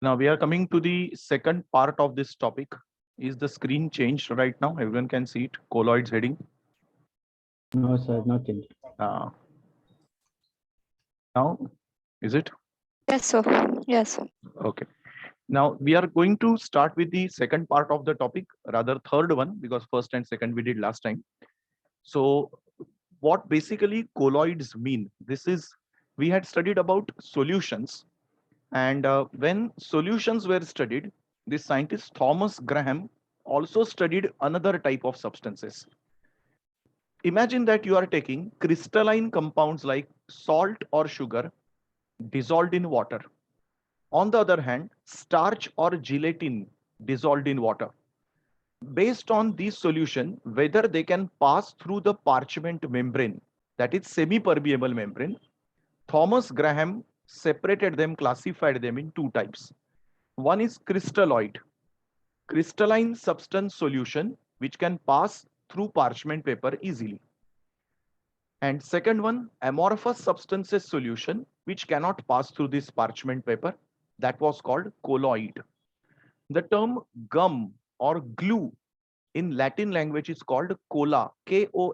Now we are coming to the second part of this topic. Is the screen changed right now? Everyone can see it. Colloids heading. No, sir, not changed. Uh, now, is it? Yes, sir. Yes. Okay. Now we are going to start with the second part of the topic, rather third one, because first and second we did last time. So what basically colloids mean? This is, we had studied about solutions. And when solutions were studied, the scientist Thomas Graham also studied another type of substances. Imagine that you are taking crystalline compounds like salt or sugar dissolved in water. On the other hand, starch or gelatin dissolved in water. Based on this solution, whether they can pass through the parchment membrane, that is semi-permeable membrane, Thomas Graham separated them, classified them in two types. One is crystalloid, crystalline substance solution, which can pass through parchment paper easily. And second one, amorphous substances solution, which cannot pass through this parchment paper. That was called colloid. The term gum or glue in Latin language is called colla, Kolla.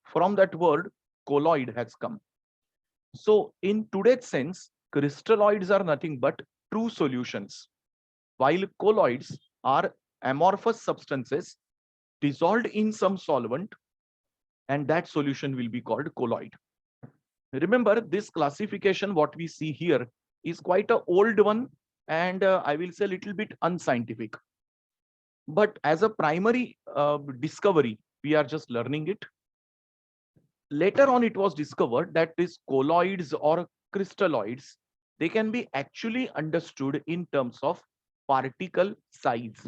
From that word, colloid has come. So in today's sense, crystalloids are nothing but true solutions, while colloids are amorphous substances dissolved in some solvent, and that solution will be called colloid. Remember, this classification, what we see here, is quite an old one, and I will say a little bit unscientific. But as a primary discovery, we are just learning it. Later on, it was discovered that these colloids or crystalloids, they can be actually understood in terms of particle size.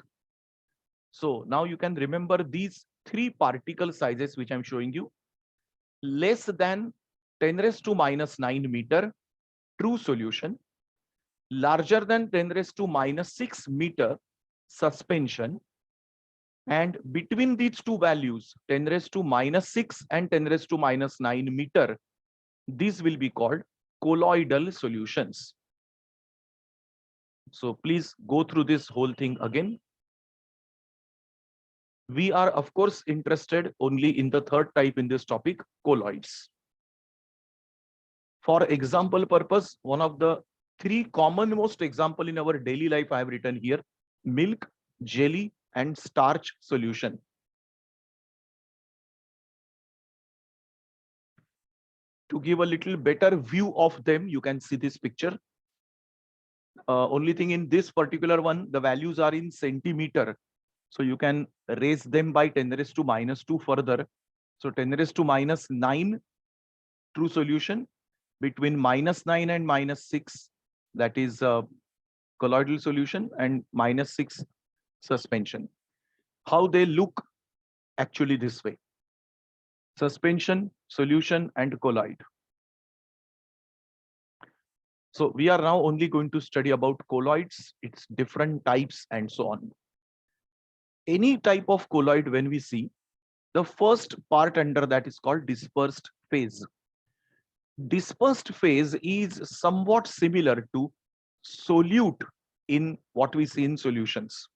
So now you can remember these three particle sizes which I'm showing you. Less than 10 raised to minus 9 meter, true solution. Larger than 10 raised to minus 6 meter, suspension. And between these two values, 10 raised to minus 6 and 10 raised to minus 9 meter, these will be called colloidal solutions. So please go through this whole thing again. We are, of course, interested only in the third type in this topic, colloids. For example purpose, one of the three commonmost example in our daily life I have written here: milk, jelly, and starch solution. To give a little better view of them, you can see this picture. Only thing in this particular one, the values are in centimeter. So you can raise them by 10 raised to minus 2 further. So 10 raised to minus 9, true solution. Between minus 9 and minus 6, that is colloidal solution, and minus 6, suspension. How they look actually this way: suspension, solution, and colloid. So we are now only going to study about colloids, its different types, and so on. Any type of colloid, when we see, the first part under that is called dispersed phase. Dispersed phase is somewhat similar to solute in what we see in solutions.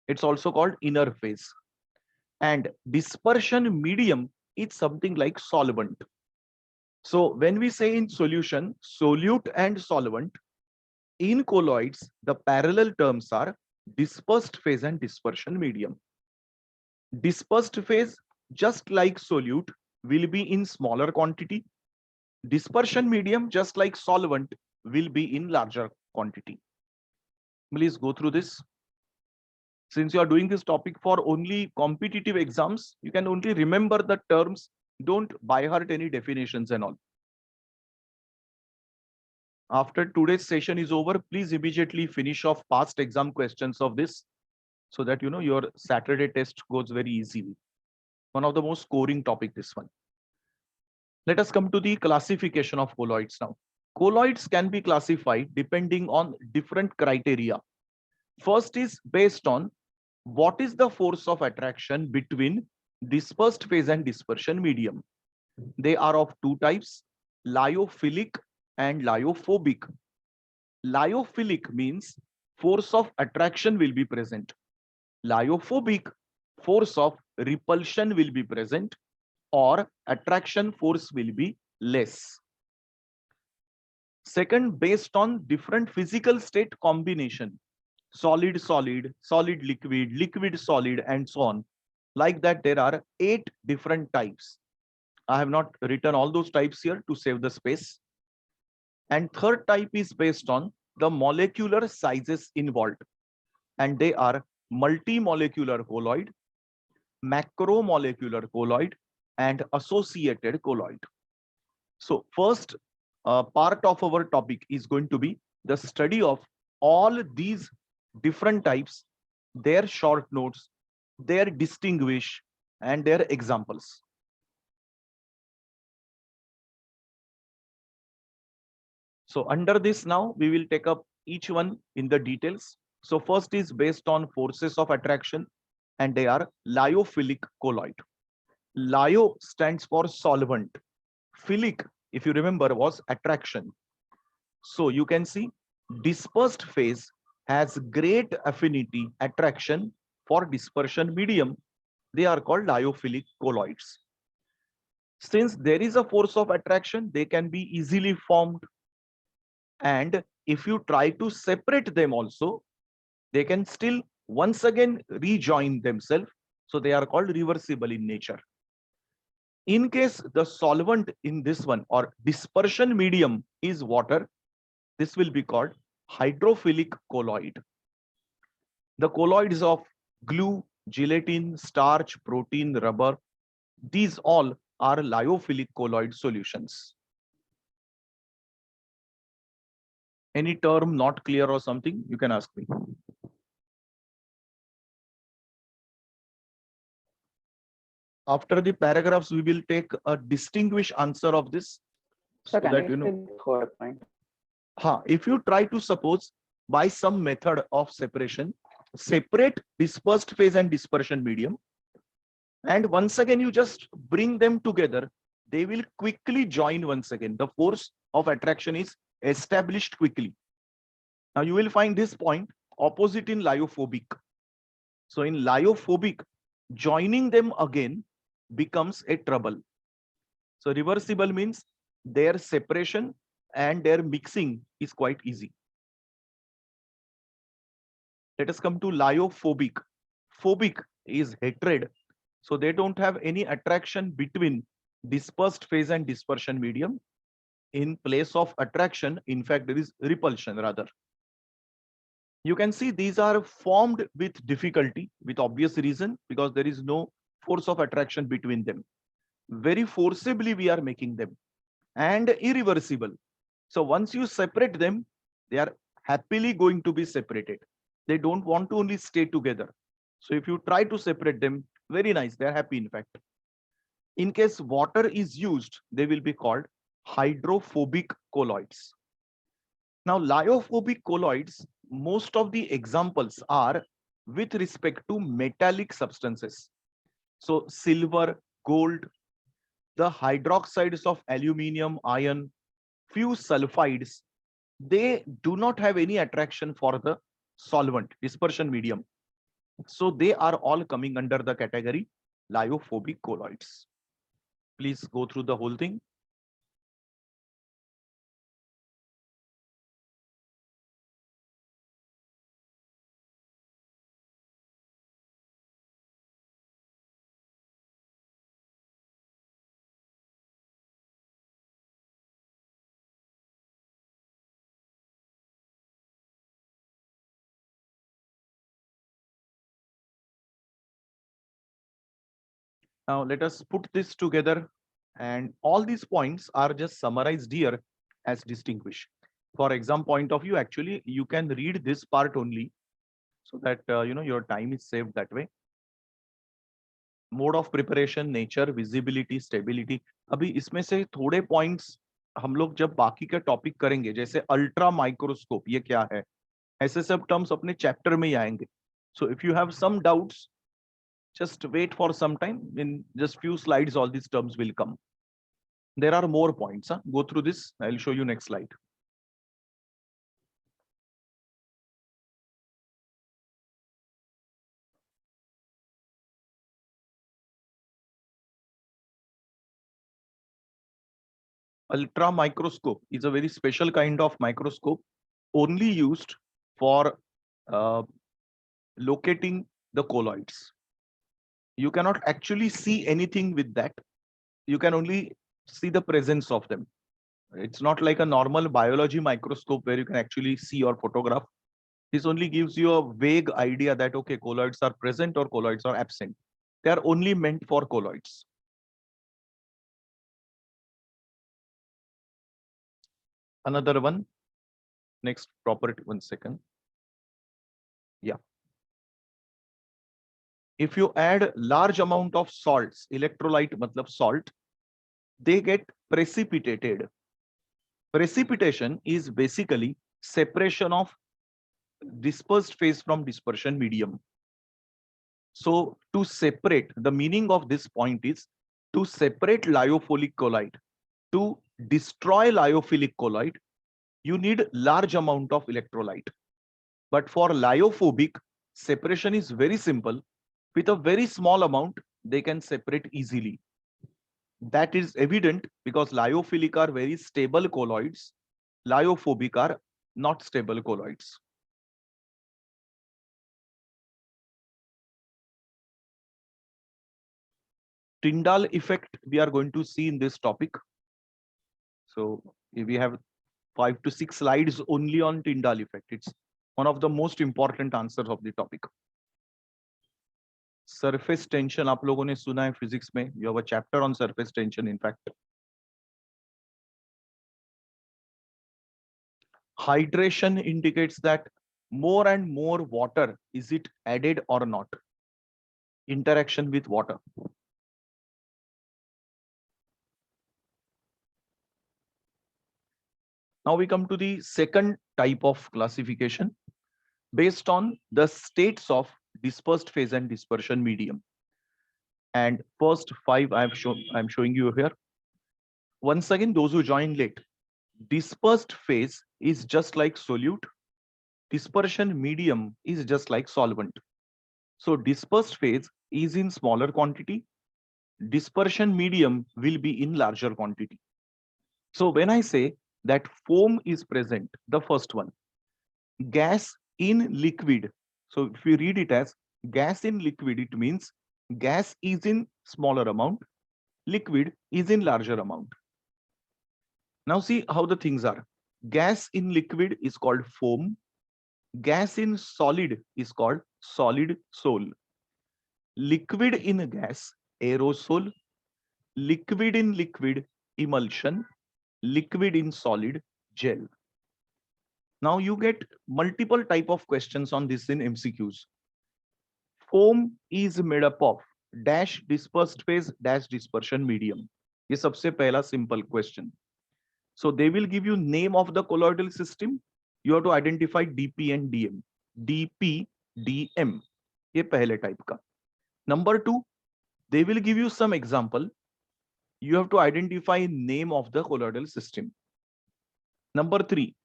It's also called inner phase. And dispersion medium is something like solvent. So when we say in solution, solute and solvent, in colloids, the parallel terms are dispersed phase and dispersion medium. Dispersed phase, just like solute, will be in smaller quantity. Dispersion medium, just like solvent, will be in larger quantity. Please go through this. Since you are doing this topic for only competitive exams, you can only remember the terms. Don't by heart any definitions and all. After today's session is over, please immediately finish off past exam questions of this, so that your Saturday test goes very easily. One of the most scoring topic, this one. Let us come to the classification of colloids now. Colloids can be classified depending on different criteria. First is based on what is the force of attraction between dispersed phase and dispersion medium. They are of two types: lyophilic and lyophobic. Lyophilic means force of attraction will be present. Lyophobic, force of repulsion will be present, or attraction force will be less. Second, based on different physical state combination, solid solid, solid liquid, liquid solid, and so on. Like that, there are 8 different types. I have not written all those types here to save the space. And third type is based on the molecular sizes involved, and they are multimolecular colloid, macromolecular colloid, and associated colloid. So first part of our topic is going to be the study of all these different types, their short notes, their distinguish, and their examples. So under this now, we will take up each one in the details. So first is based on forces of attraction, and they are lyophilic colloid. Lyo stands for solvent. Philic, if you remember, was attraction. So you can see dispersed phase has great affinity attraction for dispersion medium. They are called lyophilic colloids. Since there is a force of attraction, they can be easily formed. And if you try to separate them also, they can still once again rejoin themselves. So they are called reversible in nature. In case the solvent in this one or dispersion medium is water, this will be called hydrophilic colloid. The colloids of glue, gelatin, starch, protein, rubber, these all are lyophilic colloid solutions. Any term not clear or something, you can ask me. After the paragraphs, we will take a distinguished answer of this. Sir, So that you know. Third point. If you try to suppose by some method of separation, separate dispersed phase and dispersion medium, and once again you just bring them together, they will quickly join once again. The force of attraction is established quickly. Now you will find this point opposite in lyophobic. So in lyophobic, joining them again becomes a trouble. So reversible means their separation and their mixing is quite easy. Let us come to lyophobic. Phobic is hatred. So they don't have any attraction between dispersed phase and dispersion medium. In place of attraction, in fact, there is repulsion rather. You can see these are formed with difficulty, with obvious reason, because there is no force of attraction between them. Very forcibly we are making them, and irreversible. So once you separate them, they are happily going to be separated. They don't want to only stay together. So if you try to separate them, very nice, they are happy in fact. In case water is used, they will be called hydrophobic colloids. Now lyophobic colloids, most of the examples are with respect to metallic substances. So silver, gold, the hydroxides of aluminium, iron, few sulfides, they do not have any attraction for the solvent, dispersion medium. So they are all coming under the category lyophobic colloids. Please go through the whole thing. Now let us put this together, and all these points are just summarized here as distinguished. For exam point of view, actually, you can read this part only so that your time is saved that way. Mode of preparation, nature, visibility, stability. अभी इसमें से थोड़े points हम लोग जब बाकी के topic करेंगे, जैसे अल्ट्रा माइक्रोस्कोप ये क्या है, ऐसे सब टर्म्स अपने चैप्टर में ही आएंगे. So if you have some doubts, just wait for some time. In just few slides, all these terms will come. There are more points. Go through this. I'll show you next slide. Ultra microscope is a very special kind of microscope only used for locating the colloids. You cannot actually see anything with that. You can only see the presence of them. It's not like a normal biology microscope where you can actually see or photograph. This only gives you a vague idea that, okay, colloids are present or colloids are absent. They are only meant for colloids. Another one, next property, 1 second. Yeah. If you add large amount of salts, electrolyte matlab salt, they get precipitated. Precipitation is basically separation of dispersed phase from dispersion medium. So to separate, the meaning of this point is to separate lyophilic colloid. To destroy lyophilic colloid, you need large amount of electrolyte. But for lyophobic, separation is very simple. With a very small amount, they can separate easily. That is evident because lyophilic are very stable colloids. Lyophobic are not stable colloids. Tyndall effect we are going to see in this topic. So we have 5 to 6 slides only on Tyndall effect. It's one of the most important answers of the topic. Surface tension आप लोगों ने सुना है physics में. You have a chapter on surface tension in fact. Hydration indicates that more and more water, is it added or not? Interaction with water. Now we come to the second type of classification based on the states of dispersed phase and dispersion medium. And first 5 I'm showing you here. Once again, those who join late, dispersed phase is just like solute. Dispersion medium is just like solvent. So dispersed phase is in smaller quantity. Dispersion medium will be in larger quantity. So when I say that foam is present, the first one, gas in liquid. So if we read it as gas in liquid, it means gas is in smaller amount, liquid is in larger amount. Now see how the things are. Gas in liquid is called foam. Gas in solid is called solid sol. Liquid in gas, aerosol. Liquid in liquid, emulsion. Liquid in solid, gel. Now you get multiple type of questions on this in MCQs. Foam is made up of dash dispersed phase dash dispersion medium. ये सबसे पहला simple question. So they will give you name of the colloidal system. You have to identify DP and DM. DP, DM. ये पहले type का. Number 2, they will give you some example. You have to identify name of the colloidal system. Number 3,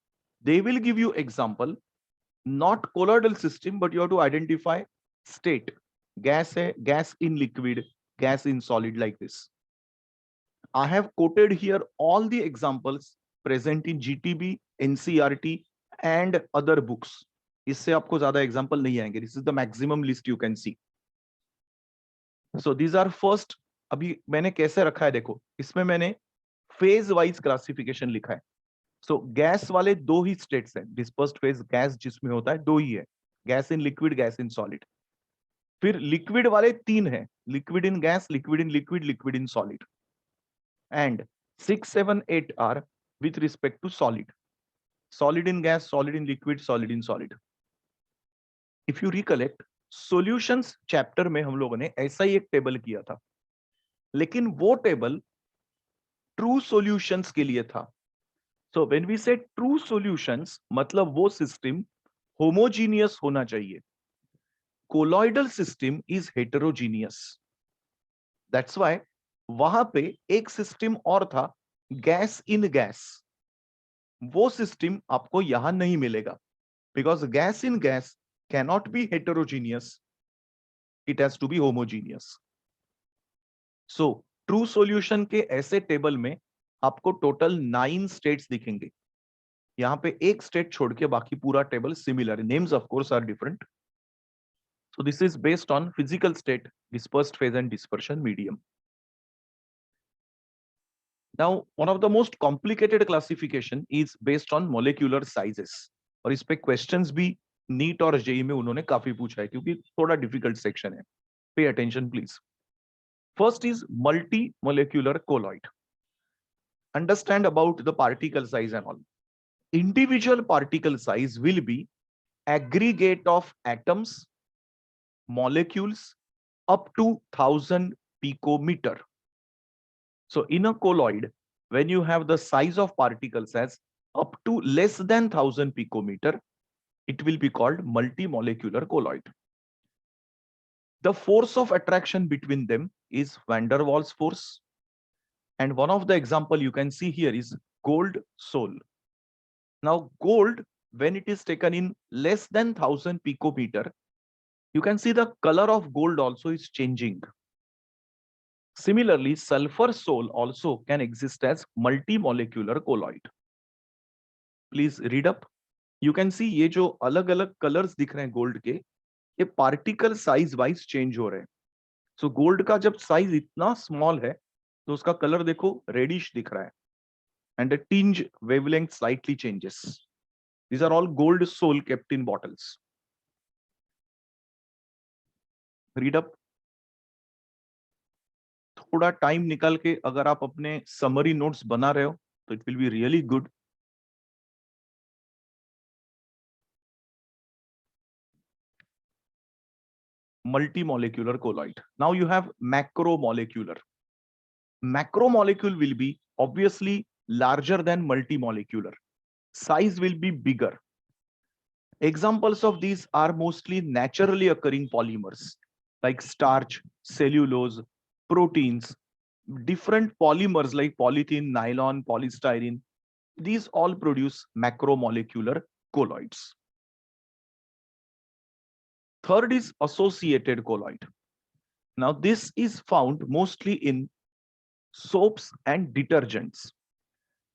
they will give you example, not colloidal system, but you have to identify state. Gas hai, gas in liquid, gas in solid, like this. I have quoted here all the examples present in GTB, NCERT and other books. इससे आपको ज्यादा example नहीं आएंगे. This is the maximum list you can see. So these are first. अभी मैंने कैसे रखा है देखो, इसमें मैंने phase wise classification लिखा है. So गैस वाले दो ही स्टेट्स हैं. डिस्पर्स्ड फेज गैस जिसमें होता है दो ही है, gas in liquid, gas in solid. फिर लिक्विड वाले 3 हैं, liquid in gas, liquid in liquid, liquid in solid. And 6, 7, 8 are with respect to solid. Solid in gas, solid in liquid, solid in solid. If you recollect, solutions chapter में हम लोगों ने ऐसा ही एक table किया था, लेकिन वो टेबल ट्रू सॉल्यूशंस के लिए था. So when we say true solutions, मतलब वो system homogeneous होना चाहिए. Colloidal system is heterogeneous. That's why वहां पे एक system और था, gas in gas. वो system आपको यहां नहीं मिलेगा, because gas in gas cannot be heterogeneous. It has to be homogeneous. So true solution के ऐसे table में आपको टोटल 9 स्टेट्स दिखेंगे। यहाँ पे एक स्टेट छोड़ के बाकी पूरा table similar, names of course are different. So this is based on physical state, dispersed phase and dispersion medium. Now, one of the most complicated classification is based on molecular sizes. और इस पे questions भी NEET और JEE में उन्होंने काफी पूछा है क्योंकि थोड़ा difficult section है. Pay attention please. First is multi-molecular colloid. Understand about the particle size and all. Individual particle size will be aggregate of atoms, molecules up to 1000 picometer. So in a colloid, when you have the size of particles as up to less than 1000 picometer, it will be called multimolecular colloid. The force of attraction between them is van der Waals force. And one of the example you can see here is gold sol. Now gold, when it is taken in less than 1000 picometer, you can see the color of gold also is changing. Similarly, sulfur sol also can exist as multimolecular colloid. Please read up. You can see ये जो अलग अलग colors दिख रहे हैं gold के, ये particle size wise change हो रहे हैं. So gold का जब size इतना small है, तो उसका color देखो reddish दिख रहा है, and the tinge wavelength slightly changes. These are all gold sol kept in bottles. Read up. थोड़ा टाइम निकाल के अगर आप अपने समरी नोट्स बना रहे हो तो it will be really good. Multimolecular colloid. Now you have macromolecular. Macromolecule will be obviously larger than multimolecular. Size will be bigger. Examples of these are mostly naturally occurring polymers like starch, cellulose, proteins, different polymers like polythene, nylon, polystyrene. These all produce macromolecular colloids. Third is associated colloid. Now this is found mostly in soaps and detergents.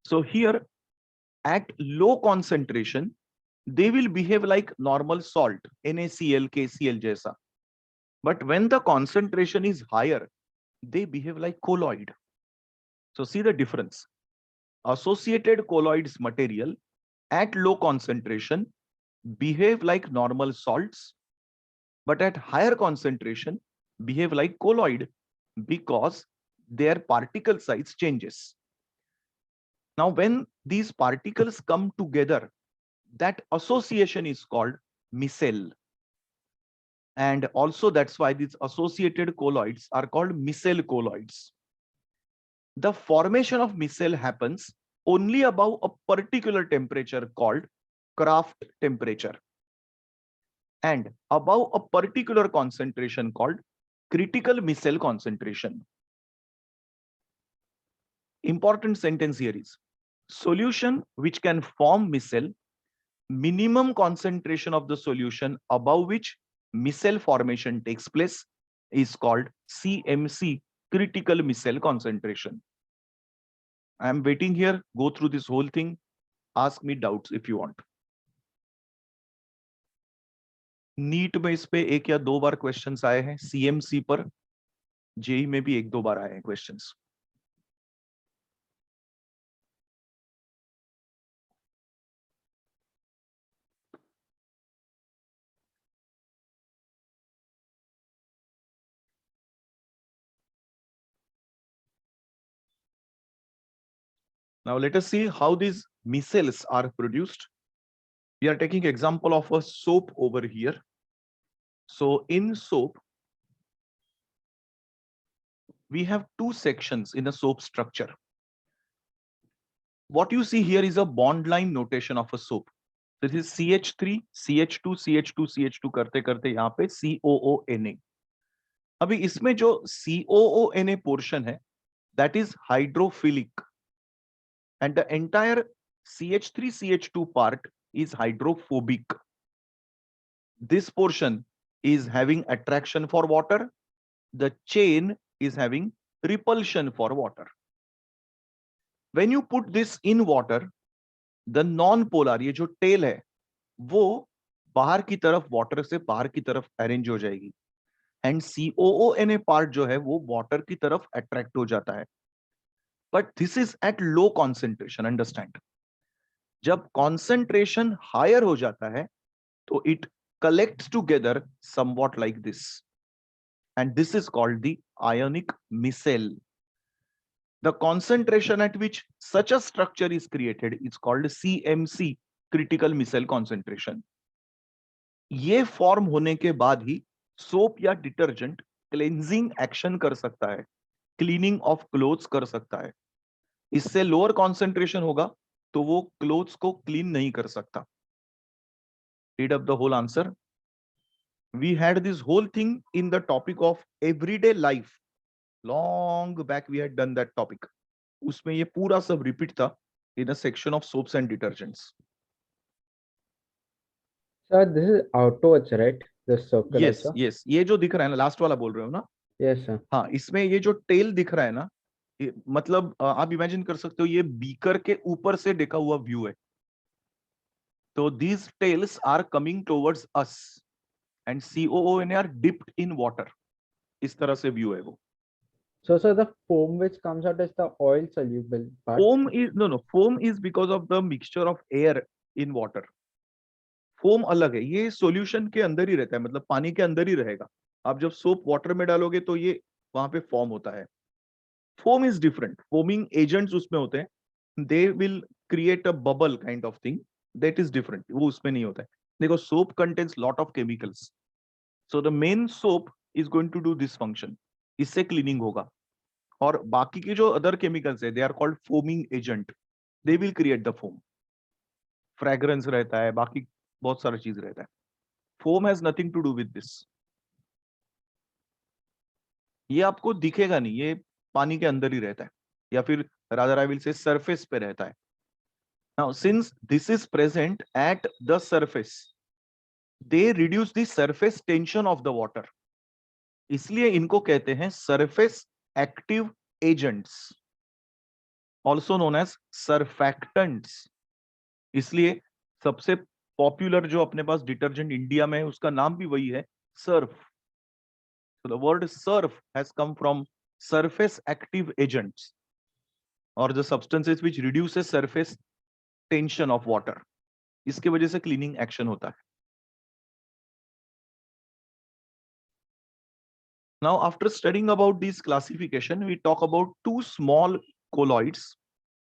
So here at low concentration, they will behave like normal salt, NaCl, KCl jaisa. But when the concentration is higher, they behave like colloid. So see the difference. Associated colloids material at low concentration behave like normal salts, but at higher concentration behave like colloid because their particle size changes. Now, when these particles come together, that association is called micelle. And also that's why these associated colloids are called micelle colloids. The formation of micelle happens only above a particular temperature called Kraft temperature, and above a particular concentration called critical micelle concentration. Important sentence here is solution which can form micelle, minimum concentration of the solution above which micelle formation takes place is called CMC, critical micelle concentration. I am waiting here, go through this whole thing, ask me doubts if you want. NEET में इस पे एक या दो बार questions आए हैं, CMC पर JEE में भी एक दो बार आए हैं questions. Now let us see how these micelles are produced. We are taking example of a soap over here. So in soap, we have two sections in a soap structure. What you see here is a bond line notation of a soap. This is CH3, CH2, CH2, CH2 करते करते यहाँ पे COONA. अभी इसमें जो COONA portion है, that is hydrophilic, and the entire CH3, CH2 part is hydrophobic. This portion is having attraction for water. The chain is having repulsion for water. When you put this in water, the non-polar, ये जो tell है वो बाहर की तरफ, water से बाहर की तरफ अरेंज हो जाएगी, एंड COONA पार्ट जो है वो वाटर की तरफ अट्रैक्ट हो जाता है. But this is at low concentration. Understand, जब कॉन्सेंट्रेशन हायर हो जाता है तो it collects together somewhat like this, and this is called the ionic micelle. The concentration at which such a structure is created is called CMC, critical micelle concentration. ये form होने के बाद ही soap या detergent cleansing action कर सकता है, cleaning of clothes कर सकता है. इससे लोअर कॉन्सेंट्रेशन होगा तो वो क्लोथ्स को क्लीन नहीं कर सकता. Read up the whole answer. We had this whole thing in the topic of everyday life. Long back we had done that topic. उसमें ये पूरा सब रिपीट था in a section of soaps and detergents. Sir, this is outwards, right? The circle Yes, also? yes. ये जो दिख रहा है ना, लास्ट वाला बोल रहे हो ना? Yes, sir. हाँ, इसमें ये जो टेल दिख रहा है ना, मतलब आप इमेजिन कर सकते हो ये बीकर के ऊपर से देखा हुआ व्यू है. तो these tails are coming towards us and COONA are dipped in water. इस तरह से व्यू है वो. So, sir, the foam which comes out is the oil soluble part. Foam is foam is because of the mixture of air in water. Foam अलग है, ये solution के अंदर ही रहता है, मतलब पानी के अंदर ही रहेगा. आप जब सोप वाटर में डालोगे तो ये वहां पे फॉर्म होता है. Foam is different, foaming agents उसमें होते हैं, they will create a bubble kind of thing, that is different, वो उसमें नहीं होता है. देखो, soap contains lot of chemicals, so the main soap is going to do this function, इससे क्लीनिंग होगा. और बाकी के जो अदर केमिकल्स है, they are called foaming agent, they will create the foam. Fragrance रहता है, बाकी बहुत सारा चीज रहता है. Foam has nothing to do with this. ये आपको दिखेगा नहीं, ये पानी के अंदर ही रहता है, या फिर rather I will say surface पे रहता है. Now since this is present at the surface, they reduce the surface tension of the water, इसलिए इनको कहते हैं surface active agents, also known as surfactants. इसलिए सबसे पॉपुलर जो अपने पास डिटर्जेंट इंडिया में है उसका नाम भी वही है, Surf. So the word surf has come from surface active agents or the substances which reduces surface tension of water. इसके वजह से cleaning action होता है. Now, after studying about this classification, we talk about two small colloids,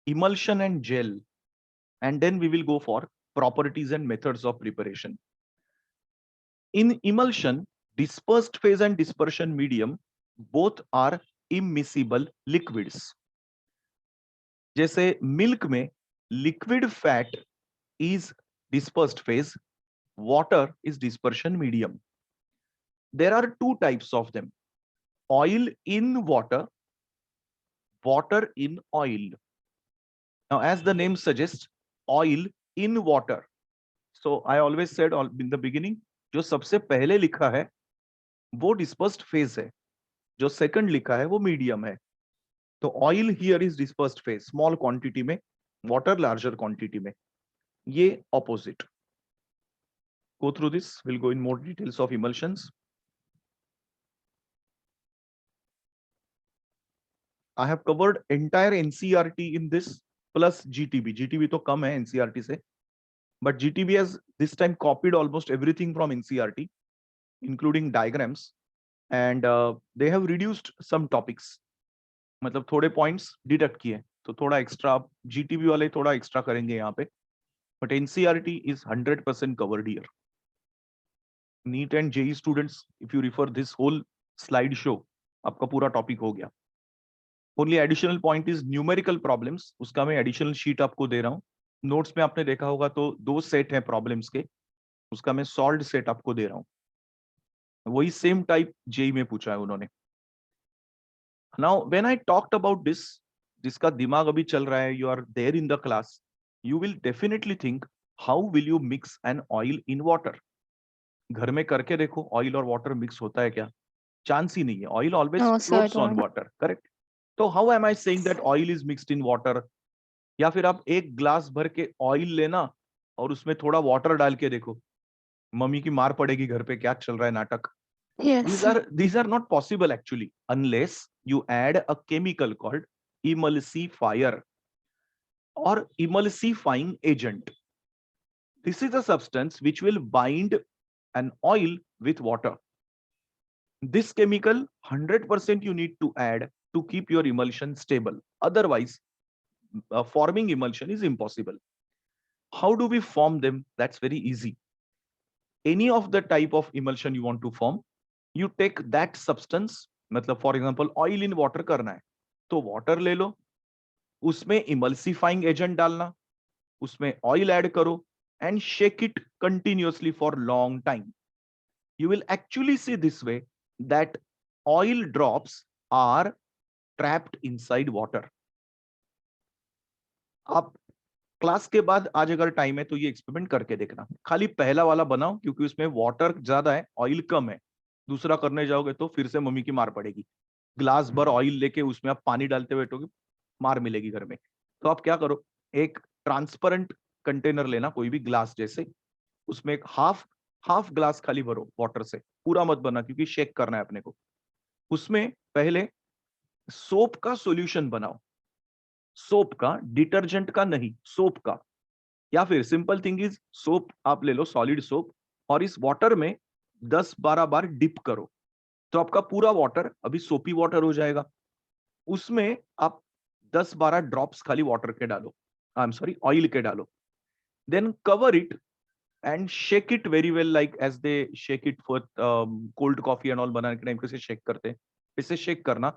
emulsion and gel, and then we will go for properties and methods of preparation. In emulsion, dispersed phase and dispersion medium both are immiscible liquids. जैसे milk में liquid fat is dispersed phase, water is dispersion medium. There are two types of them: oil in water, water in oil. Now, as the name suggests, oil in water. So I always said in the beginning, जो सबसे पहले लिखा है वो dispersed phase है, जो second लिखा है वो मीडियम है. तो oil here is dispersed phase, small quantity में, वाटर लार्जर क्वांटिटी में. ये opposite. Go through this, we'll go in more details of emulsions. I have covered entire NCERT in this plus GTB. GTB तो कम है NCERT से, but GTB has this time copied almost everything from NCERT, including diagrams, and they have reduced some topics. मतलब थोड़े points deduct किए, तो थोड़ा extra GTB वाले थोड़ा एक्स्ट्रा करेंगे यहाँ पे, but NCERT is 100% covered here. NEET and JEE students, if you refer this whole slide show, आपका पूरा टॉपिक हो गया. Only additional point is numerical problems, उसका मैं additional sheet आपको दे रहा हूँ. नोट्स में आपने देखा होगा तो दो सेट हैं प्रॉब्लम्स के, उसका मैं सॉल्व्ड सेट आपको दे रहा हूँ. वही सेम टाइप जेई में पूछा है उन्होंने. Now when I talked about this, जिसका दिमाग अभी चल रहा है, you are there in the class, you will definitely think how will you mix an oil in water. घर में करके देखो, ऑयल और वाटर मिक्स होता है क्या? चांस ही नहीं है. Oil always No, sir, floats on don't. Water, correct? तो how am I saying that oil is mixed in water या फिर आप एक ग्लास भर के ऑयल लेना और उसमें थोड़ा वाटर डाल के देखो, मम्मी की मार पड़ेगी घर पे, क्या चल रहा है नाटक। Yes. These are not possible actually unless you add a chemical called emulsifier or emulsifying agent. This is a substance which will bind an oil with water. This chemical 100% you need to add to keep your emulsion stable. Otherwise, forming emulsion is impossible. How do we form them? That's very easy. Any of the type of emulsion you want to form, you take that substance, मतलब for example oil in water करना है, तो water ले लो, उसमें emulsifying agent डालना, उसमें oil add करो and shake it continuously for long time. You will actually see this way that oil drops are trapped inside water. आप क्लास के बाद आज अगर टाइम है तो ये एक्सपेरिमेंट करके देखना, खाली पहला वाला बनाओ क्योंकि उसमें वाटर ज्यादा है, ऑयल कम है। दूसरा करने जाओगे तो फिर से मम्मी की मार पड़ेगी, ग्लास भर ऑयल लेके उसमें आप पानी डालते बैठोगे, मार मिलेगी घर में। तो आप क्या करो, एक ट्रांसपेरेंट कंटेनर लेना, कोई भी ग्लास जैसे, उसमें एक हाफ ग्लास खाली भरो वाटर से, पूरा मत बना क्योंकि शेक करना है अपने को। उसमें पहले सोप का सॉल्यूशन बनाओ, सोप का, डिटर्जेंट का नहीं, सोप का। या फिर सिंपल थिंग इज सोप आप ले लो, सॉलिड सोप, और इस वाटर में 10-12 बार डिप करो, तो आपका पूरा वाटर अभी सोपी वाटर हो जाएगा। उसमें आप 10-12 ड्रॉप्स खाली वाटर के डालो, आई एम सॉरी ऑयल के डालो, then cover it and shake it very well, like as they shake it for cold coffee and all बनाने के टाइम कैसे शेक करते हैं, इसे शेक करना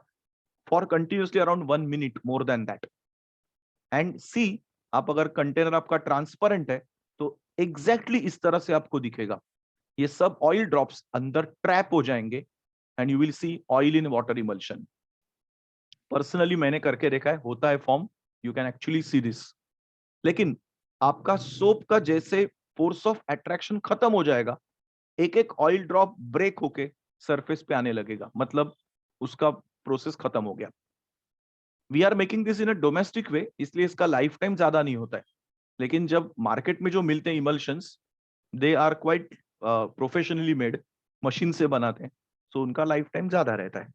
for continuously around 1 minute, more than that. And see, आप अगर कंटेनर आपका ट्रांसपेरेंट है तो एग्जैक्टली इस तरह से आपको दिखेगा, ये सब ऑयल ड्रॉप्स अंदर ट्रैप हो जाएंगे and you will see oil in water emulsion. Personally मैंने करके देखा है, होता है form, you can actually see this. लेकिन आपका सोप का जैसे फोर्स ऑफ अट्रैक्शन खत्म हो जाएगा, एक एक ऑयल ड्रॉप ब्रेक होके सरफेस पे आने लगेगा, मतलब उसका प्रोसेस खत्म हो गया। We are making this in a domestic way, इसलिए इसका लाइफ टाइम ज्यादा नहीं होता है। लेकिन जब मार्केट में जो मिलते हैं emulsions, they are quite professionally made, machine से बनाते हैं, सो उनका लाइफ टाइम ज्यादा रहता है।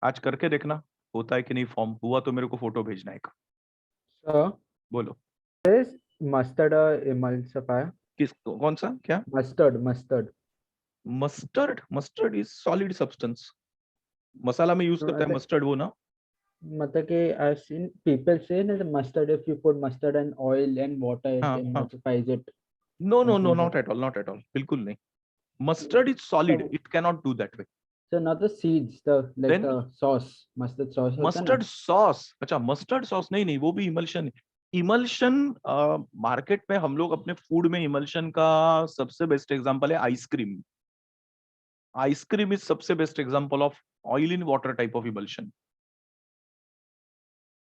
आज करके देखना होता है कि नहीं फॉर्म, हुआ तो मेरे को फोटो भेजना एक। Sir, बोलो is mustard a emulsifier? किस, कौन सा, क्या? Mustard. Mustard, mustard is solid substance, मसाला में यूज So, करता है मस्टर्ड वो ना। मतलब कि I've seen people say that the mustard, if you put mustard and oil and water, it हाँ हाँ, emulsifies it. No no no, Increases. Not at all, not at all, बिल्कुल नहीं। Mustard is solid, So, it can not do that way. so not the seeds, the like then the sauce, mustard sauce होता है ना? Mustard sauce, अच्छा mustard sauce नहीं नहीं, वो भी इमल्शन। इमल्शन मार्केट में हम लोग अपने फूड में इमल्शन का सबसे बेस्ट एग्जांपल है आइसक्रीम। आइसक्रीम इज सबसे best example of oil in water type of emulsion.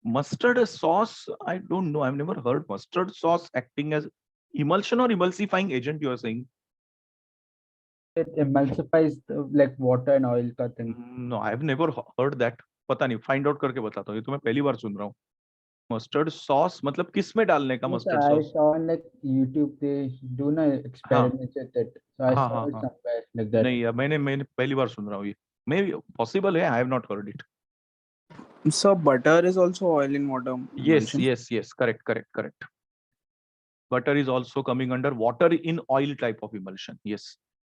Mustard sauce, I don't know, I have never heard mustard sauce acting as emulsion or emulsifying agent you are saying. It emulsifies like water and oil का thing. No, I have never heard that. पता नहीं, find out करके बताता हूँ, ये तो मैं पहली बार सुन रहा हूँ। मस्टर्ड सॉस मतलब किस में डालने का Yes, mustard I sauce? saw on like YouTube they do na हाँ experiments with it. So I हाँ saw हाँ it हाँ, somewhere like that. नहीं यार, मैंने पहली बार सुन रहा हूँ ये, मे पॉसिबल है, I have not heard it. So butter is also oil in water yes emulsion. yes yes, correct. Butter is also coming under water in oil type of emulsion, yes।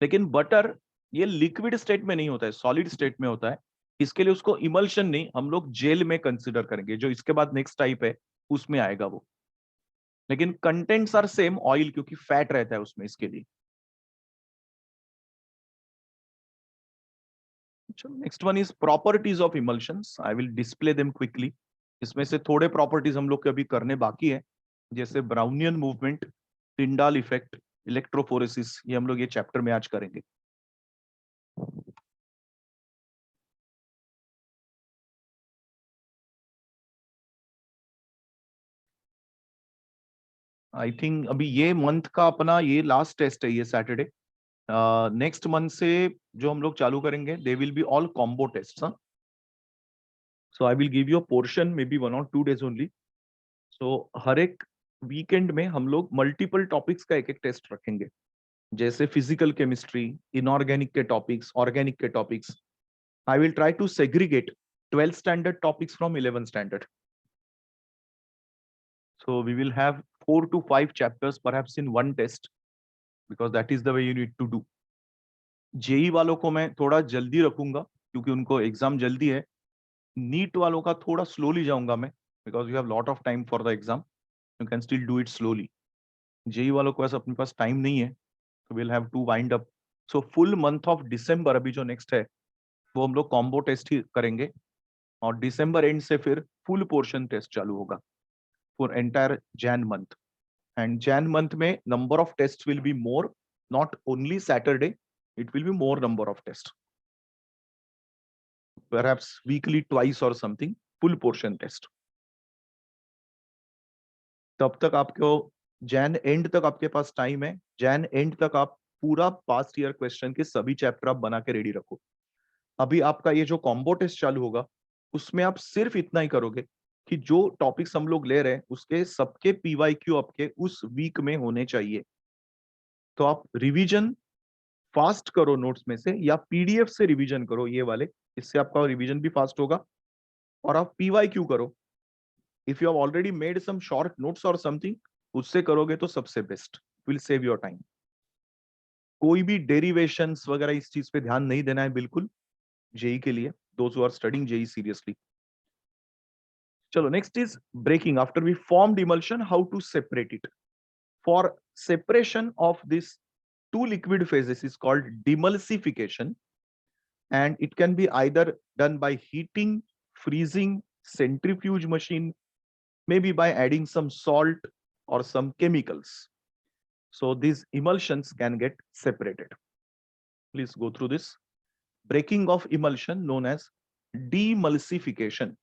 लेकिन butter ये liquid state में नहीं होता है, solid state में होता है, इसके लिए उसको इमल्शन नहीं, हम लोग जेल में कंसिडर करेंगे, जो इसके बाद नेक्स्ट टाइप है उसमें आएगा वो। लेकिन कंटेंट्स आर सेम, ऑयल क्योंकि फैट रहता है उसमें, इसके लिए। Next one is properties of emulsions, I will display them quickly. इसमें से थोड़े प्रॉपर्टीज हम लोग के अभी करने बाकी है, जैसे Brownian movement, Tyndall effect, electrophoresis, ये हम लोग ये चैप्टर में आज करेंगे। आई थिंक अभी ये मंथ का अपना ये लास्ट टेस्ट है, ये सैटरडे। नेक्स्ट मंथ से जो हम लोग चालू करेंगे, they will be all combo test. So I will give you a portion, maybe 1 or 2 days only, so हर एक वीकेंड में हम लोग मल्टीपल टॉपिक्स का एक एक टेस्ट रखेंगे, जैसे फिजिकल केमिस्ट्री, इनऑर्गेनिक के टॉपिक्स, ऑर्गेनिक के topics. I will try to segregate 12th standard topics from 11th standard. So we will have 4 to 5 chapters perhaps in one test, because that is the way you need to do. JEE वालों को मैं थोड़ा जल्दी रखूंगा क्योंकि उनको exam जल्दी है. नीट वालों का थोड़ा स्लोली जाऊंगा मैं, because you have lot of time for the exam. You can still do it slowly. JEE वालों को ऐसा अपने पास टाइम नहीं है, तो will have to wind up. So full month of December अभी जो नेक्स्ट है वो हम लोग कॉम्बो टेस्ट ही करेंगे, और दिसंबर एंड से फिर फुल पोर्शन टेस्ट चालू होगा for entire Jan month. And Jan month में number of test will be more, not only Saturday, it will be more number of tests, perhaps weekly twice or something, full portion test. तब तक आपको Jain and तक आपके पास time है. Jain and तक आप पूरा पास्ट ईयर क्वेश्चन के सभी चैप्टर आप बना के रेडी रखो. अभी आपका ये जो कॉम्बो टेस्ट चालू होगा उसमें आप सिर्फ इतना ही करोगे कि जो टॉपिक्स हम लोग ले रहे हैं उसके सबके पीवाईक्यू आपके उस वीक में होने चाहिए. तो आप रिवीजन फास्ट करो नोट्स में से, या पीडीएफ से रिवीजन करो ये वाले, इससे आपका रिवीजन भी फास्ट होगा. और आप पीवाईक्यू करो. If you have already made some short notes और समथिंग, उससे करोगे तो सबसे बेस्ट, विल सेव योर टाइम. कोई भी डेरिवेशंस वगैरह इस चीज पे ध्यान नहीं देना है बिल्कुल जेई के लिए, those who are studying JEE seriously. चलो next is breaking. After we formed emulsion, how to separate it. For separation of this two liquid phases is called demulsification, and it can be either done by heating, freezing, centrifuge machine, maybe by adding some salt or some chemicals. So these emulsions can get separated. Please go through this. Breaking of emulsion known as demulsification.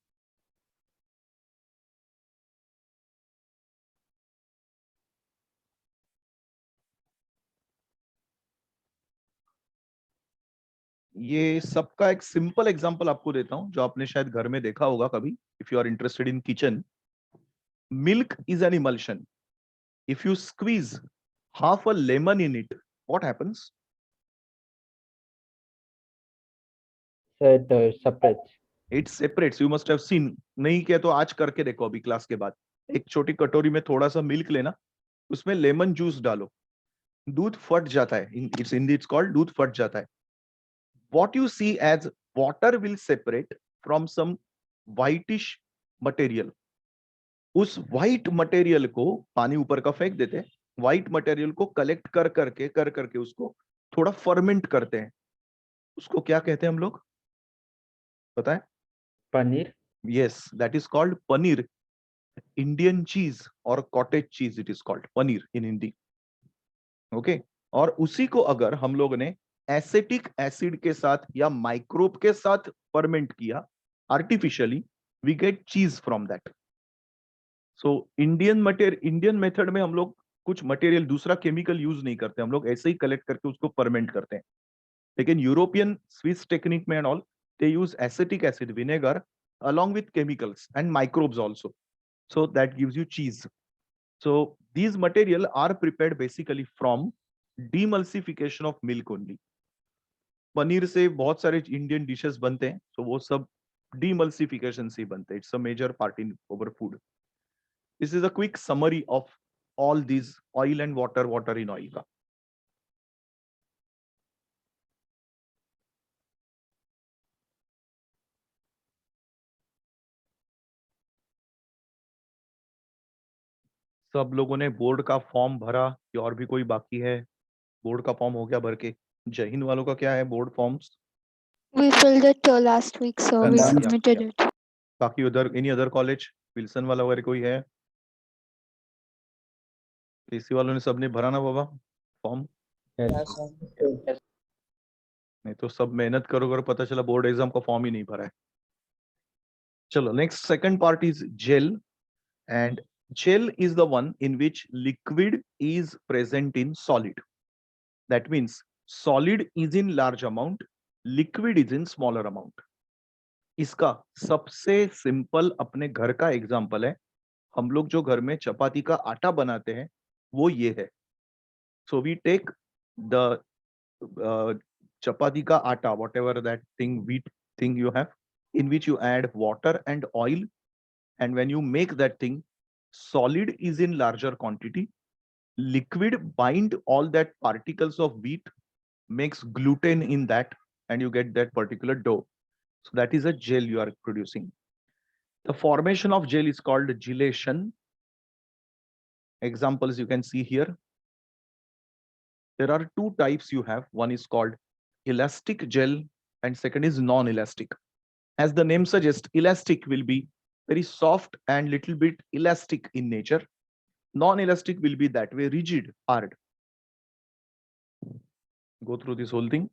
ये सबका एक simple example आपको देता हूं जो आपने शायद घर में देखा होगा कभी. If you are interested in kitchen, milk is an emulsion. If you squeeze half a lemon in it, what happens? It separates. It separates. You must have seen. नहीं किया तो आज करके देखो अभी क्लास के बाद. एक छोटी कटोरी में थोड़ा सा मिल्क लेना, उसमें लेमन जूस डालो, दूध फट जाता है. It's called दूध फट जाता है. What you see as water will separate from some whitish material. उस white material को पानी ऊपर का फेंक देते हैं. व्हाइट मटेरियल को कलेक्ट कर करके उसको थोड़ा फर्मेंट करते हैं. उसको क्या कहते हैं हम लोग, पता है? Paneer. Yes, that is called paneer. Indian चीज और cottage cheese, it is called paneer in Hindi. Okay. और उसी को अगर हम लोग ने एसिटिक एसिड के साथ या माइक्रोब के साथ फर्मेंट किया आर्टिफिशियली, वी गेट चीज from that. So Indian method में हम लोग कुछ मटेरियल, दूसरा केमिकल यूज नहीं करते. हम लोग ऐसे ही कलेक्ट करके उसको फर्मेंट करते हैं. लेकिन यूरोपियन स्विस टेक्निक में and all, they use acetic acid, vinegar along with chemicals and microbes also, so that gives you cheese. So these material are prepared basically from demulsification of milk only. Paneer से बहुत सारे Indian dishes बनते हैं, so वो सब demulsification से बनते हैं. It's a major part in our food. This is a quick summary of all these oil and water in oil का. सब लोगों ने बोर्ड का फॉर्म भरा या और भी कोई बाकी है? बोर्ड का फॉर्म हो गया भर के? जय हिंद वालों का क्या है board forms? We filled it last week, so we Yeah, submitted yeah. it. बाकी उधर एनी अदर कॉलेज, विल्सन वाला वगैरह कोई है? केसी वालों ने सबने भरा ना बाबा फॉर्म? Yes. नहीं तो सब मेहनत करोगे और पता चला बोर्ड एग्जाम का फॉर्म ही नहीं भरा है. चलो next, second part is gel. And gel is the one in which liquid is present in solid. That means solid is in large amount, liquid is in smaller amount. इसका सबसे simple अपने घर का एग्जांपल है हम लोग जो घर में चपाती का आटा बनाते हैं वो ये है. So we take the chapati ka atta, whatever that thing, wheat thing you have, in which you add water and oil. And when you make that thing, solid is in larger quantity. Liquid bind all that particles of wheat, makes gluten in that, and you get that particular dough. So that is a gel you are producing. The formation of gel is called gelation. Examples you can see here. There are two types you have. One is called elastic gel and second is non-elastic. As the name suggests, elastic will be very soft and little bit elastic in nature. Non-elastic will be that way, rigid, hard. Go through this whole thing.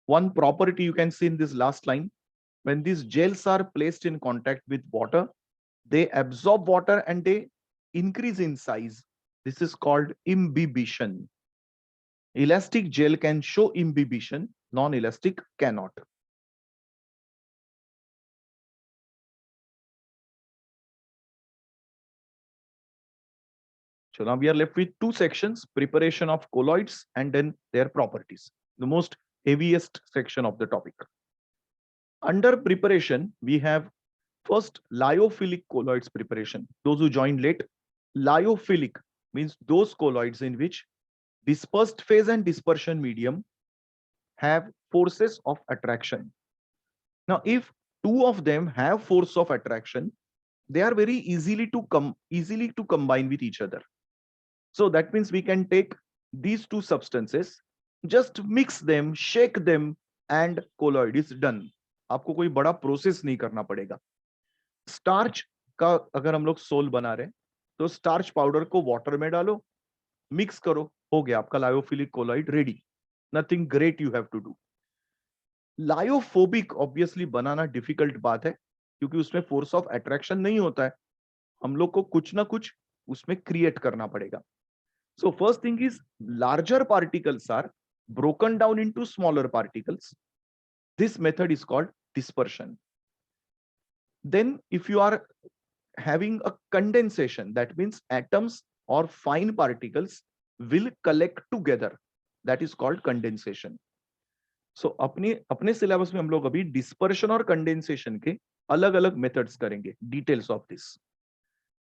One property you can see in this last line, when these gels are placed in contact with water, they absorb water and they increase in size. This is called imbibition. Elastic gel can show imbibition, non-elastic cannot. So now we are left with two sections, preparation of colloids and then their properties, the most heaviest section of the topic. Under preparation, we have first lyophilic colloids preparation. Those who joined late, lyophilic means those colloids in which dispersed phase and dispersion medium have forces of attraction. Now, if two of them have force of attraction, they are very easily to combine with each other. So that means we can take these two substances, just mix them, shake them, and colloid is done. आपको कोई बड़ा process नहीं करना पड़ेगा. Starch का अगर हम लोग सोल बना रहे हैं तो स्टार्च पाउडर को वाटर में डालो, मिक्स करो, हो गया आपका lyophilic colloid ready. Nothing great you have to do. Lyophobic obviously बनाना डिफिकल्ट बात है क्योंकि उसमें फोर्स ऑफ अट्रैक्शन नहीं होता है. हम लोग को कुछ ना कुछ उसमें क्रिएट करना पड़ेगा. So first thing is larger particles are broken down into smaller particles. This method is called dispersion. Then if you are having a condensation, that means atoms or fine particles will collect together. That is called condensation. So अपने syllabus में हम लोग अभी dispersion और condensation के अलग अलग methods करेंगे. Details of this.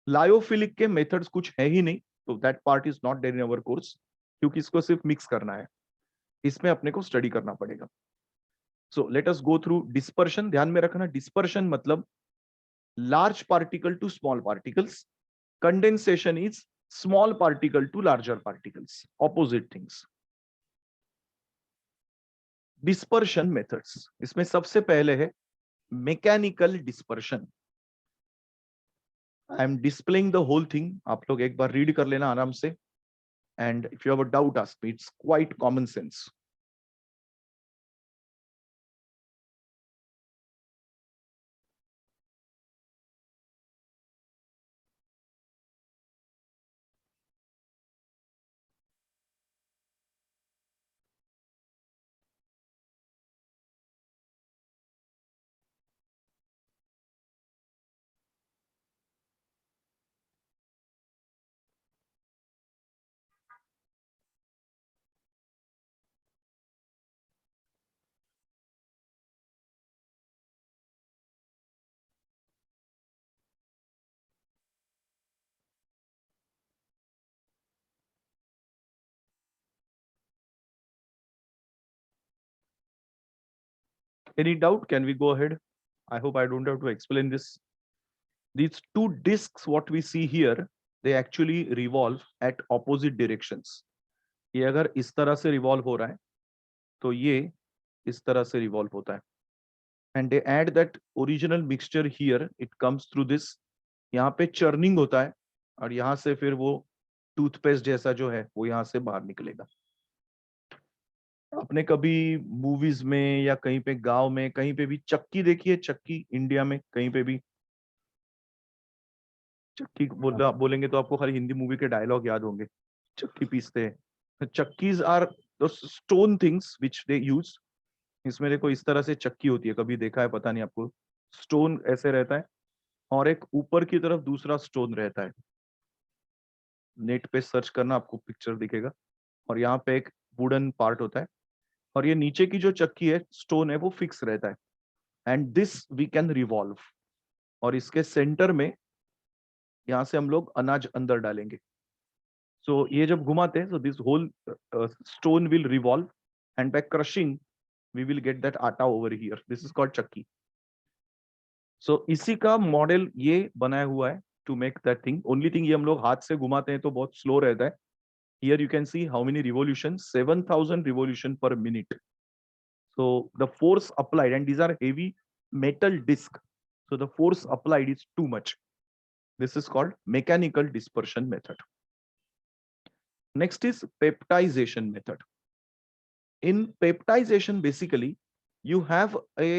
Lyophilic के methods कुछ है ही नहीं. So that part is not there in our course क्योंकि इसको सिर्फ मिक्स करना है. इसमें अपने को स्टडी करना पड़ेगा. So let us go through dispersion. ध्यान में रखना dispersion मतलब large particle to small particles. Condensation is small particle to larger particles. Opposite things. Dispersion methods. इसमें सबसे पहले है mechanical dispersion. I am displaying the whole thing. आप लोग एक बार read कर लेना आराम से. And if you have a doubt, ask me. It's quite common sense. Any doubt? Can we go ahead? I hope I don't have to explain this. These two discs, what we see here, they actually revolve at opposite directions. ये अगर इस तरह से revolve हो रहा है, तो ये इस तरह से revolve होता है. And they add that original mixture here. It comes through this. यहाँ पे churning होता है और यहाँ से फिर वो टूथपेस्ट जैसा जो है वो यहाँ से बाहर निकलेगा. आपने कभी मूवीज में या कहीं पे गांव में कहीं पे भी चक्की देखी है? चक्की इंडिया में कहीं पे भी चक्की बोलेंगे तो आपको खाली हिंदी मूवी के डायलॉग याद होंगे. चक्की पीसते हैं. Chakkis are the stone things which they use. इसमें देखो इस तरह से चक्की होती है, कभी देखा है पता नहीं आपको. स्टोन ऐसे रहता है और एक ऊपर की तरफ दूसरा स्टोन रहता है। नेट पे सर्च करना, आपको पिक्चर दिखेगा। और यहाँ पे एक वुडन पार्ट होता है, और ये नीचे की जो चक्की है, स्टोन है, वो फिक्स रहता है। And this we can revolve, और इसके सेंटर में यहाँ से हम लोग अनाज अंदर डालेंगे। सो ये जब घुमाते हैं, so this whole stone will revolve, and by crushing we will get that atta over here. This is called chakki. So इसी का मॉडल ये बनाया हुआ है to make that thing. Only thing, ये हम लोग हाथ से घुमाते हैं तो बहुत स्लो रहता है। Here you can see how many revolutions, 7,000 revolution per minute. So the force applied, and these are heavy metal disc. So the force applied is too much. This is called mechanical dispersion method. Next is peptization method. In peptization, basically, you have a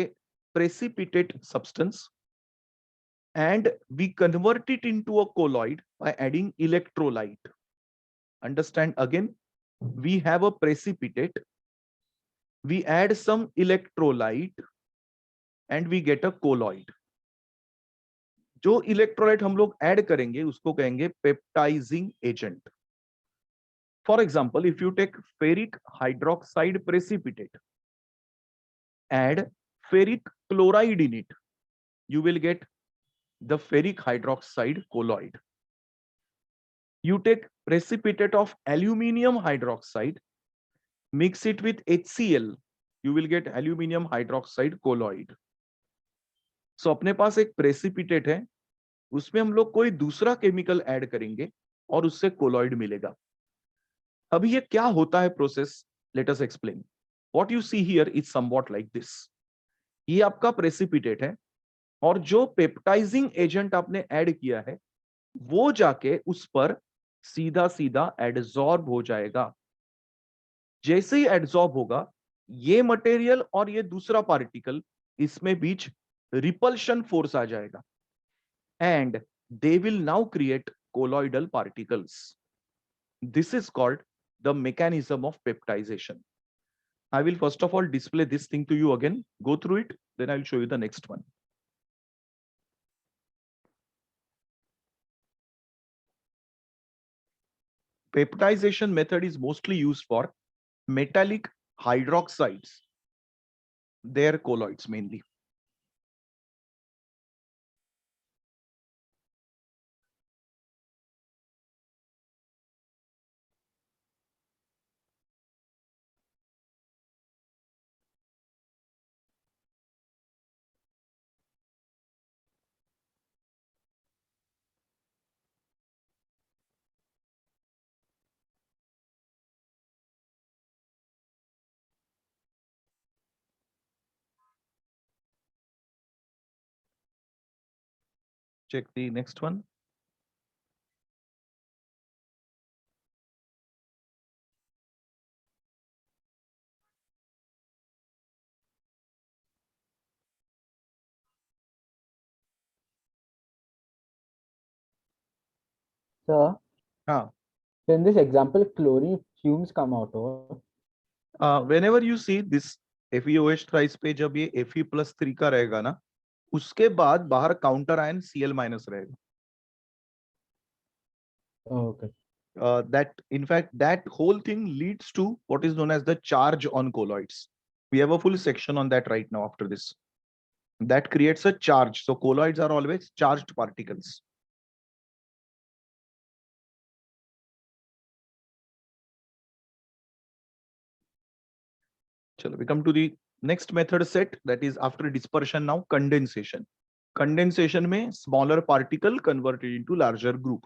precipitate substance and we convert it into a colloid by adding electrolyte. Understand again, we have a precipitate, we add some electrolyte and we get a colloid. जो electrolyte हम लोग add करेंगे उसको कहेंगे peptizing agent. For example, if you take ferric hydroxide precipitate, add ferric chloride in it, you will get the ferric hydroxide colloid. You take precipitate of aluminium hydroxide, mix it with HCl, you will get aluminium hydroxide colloid. So अपने पास एक precipitate है, उसमें हम लोग कोई दूसरा chemical add करेंगे और उससे कोलॉइड मिलेगा. अभी ये क्या होता है process, let us explain. What you see here is somewhat like this. ये आपका प्रेसिपिटेट है और जो पेप्टाइजिंग एजेंट आपने ऐड किया है वो जाके उस पर सीधा सीधा एडजॉर्ब हो जाएगा. जैसे ही एडजॉर्ब होगा, ये मटेरियल और ये दूसरा पार्टिकल, इसमें बीच रिपल्शन फोर्स आ जाएगा and they will now create colloidal particles. This is called the mechanism of peptization. I will first of all display this thing to you again, go through it, then I will show you the next one. Peptization method is mostly used for metallic hydroxides, their colloids mainly. Check the next one. Sir, Ah, in this example, chlorine fumes come out. Or whenever you see this FeOH thrice पे जब ये Fe+3 का रहेगा ना, उसके बाद बाहर counter ion Cl- रहेगा. okay. That in fact that whole thing leads to what is known as the charge on colloids. We have a full section on that right now after this. That creates a charge. So colloids are always charged particles. Chalo, we come to the next method set, that is after dispersion now, condensation. Condensation में smaller particle converted into larger group.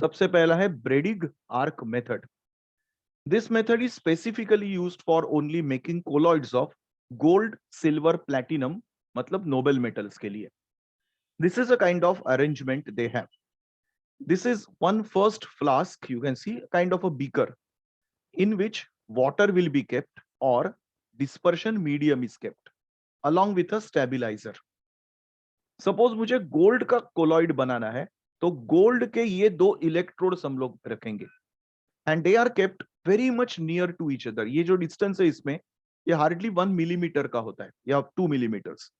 सबसे पहला है Bredig arc method. This method is specifically used for only making colloids of gold, silver, platinum, मतलब noble metals के लिए. This is a kind of arrangement they have. This is one first flask, you can see, kind of a beaker in which water will be kept or dispersion medium is kept along with a stabilizer. Suppose मुझे gold का colloid बनाना है, तो gold के ये दो electrodes हम लोग रखेंगे and they are kept very much near to each other. ये जो distance है इसमें, ये hardly 1 millimeter का होता है या 2 millimeters.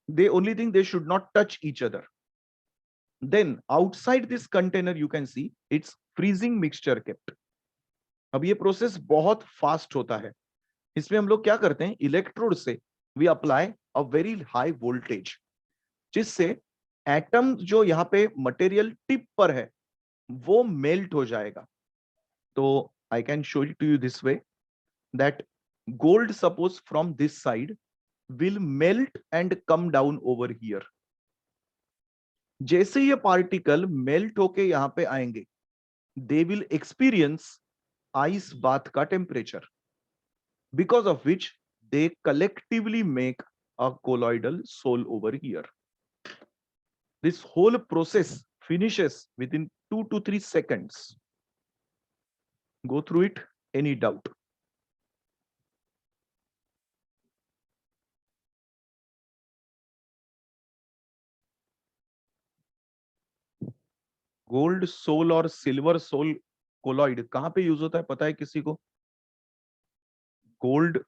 They only think they should not touch each other. Then outside this container you can see it's freezing mixture kept. अब ये प्रोसेस बहुत फास्ट होता है. इसमें हम लोग क्या करते हैं, इलेक्ट्रोड से we apply a very high voltage, जिससे एटम जो यहाँ पे मटेरियल टिप पर है वो मेल्ट हो जाएगा. तो I can show it to you this way that gold suppose from this side will melt and come down over here. जैसे ये पार्टिकल मेल्ट होके यहां पे आएंगे, they will experience ice bath का temperature, because of which they collectively make a colloidal soul over here. This whole process finishes within 2 to 3 seconds. Go through it. Any doubt? Gold sol और silver sol colloid कहां पे use होता है, पता है किसी को? Gold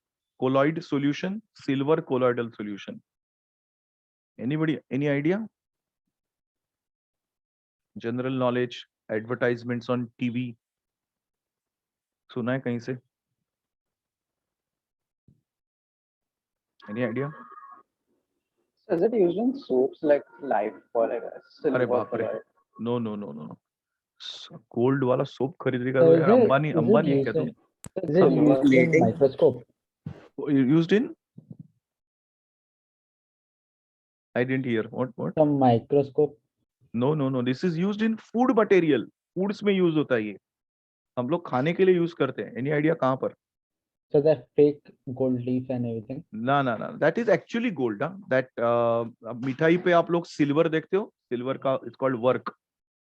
colloid solution, silver colloidal solution. Anybody, any idea? General knowledge, advertisements on TV. सुना है कहीं से? Any idea? Is it used in soaps like Life or like silver अरे बाप रे. colloid? No, no, no, no, no. Gold वाला soap खरीदेगा So तो is यार it- Ambani is it Ambani है used क्या तुम? in- Is it used in Plating? microscope? Used in? I didn't hear. What? Some microscope. No, no, no. This is used in food material. Foods में use होता है ये. हम लोग खाने के लिए यूज करते हैं. Any idea कहाँ पर? So that fake gold leaf and everything. ना ना ना, that is actually gold. That अब मिठाई पे आप लोग सिल्वर देखते हो, सिल्वर का it's called work.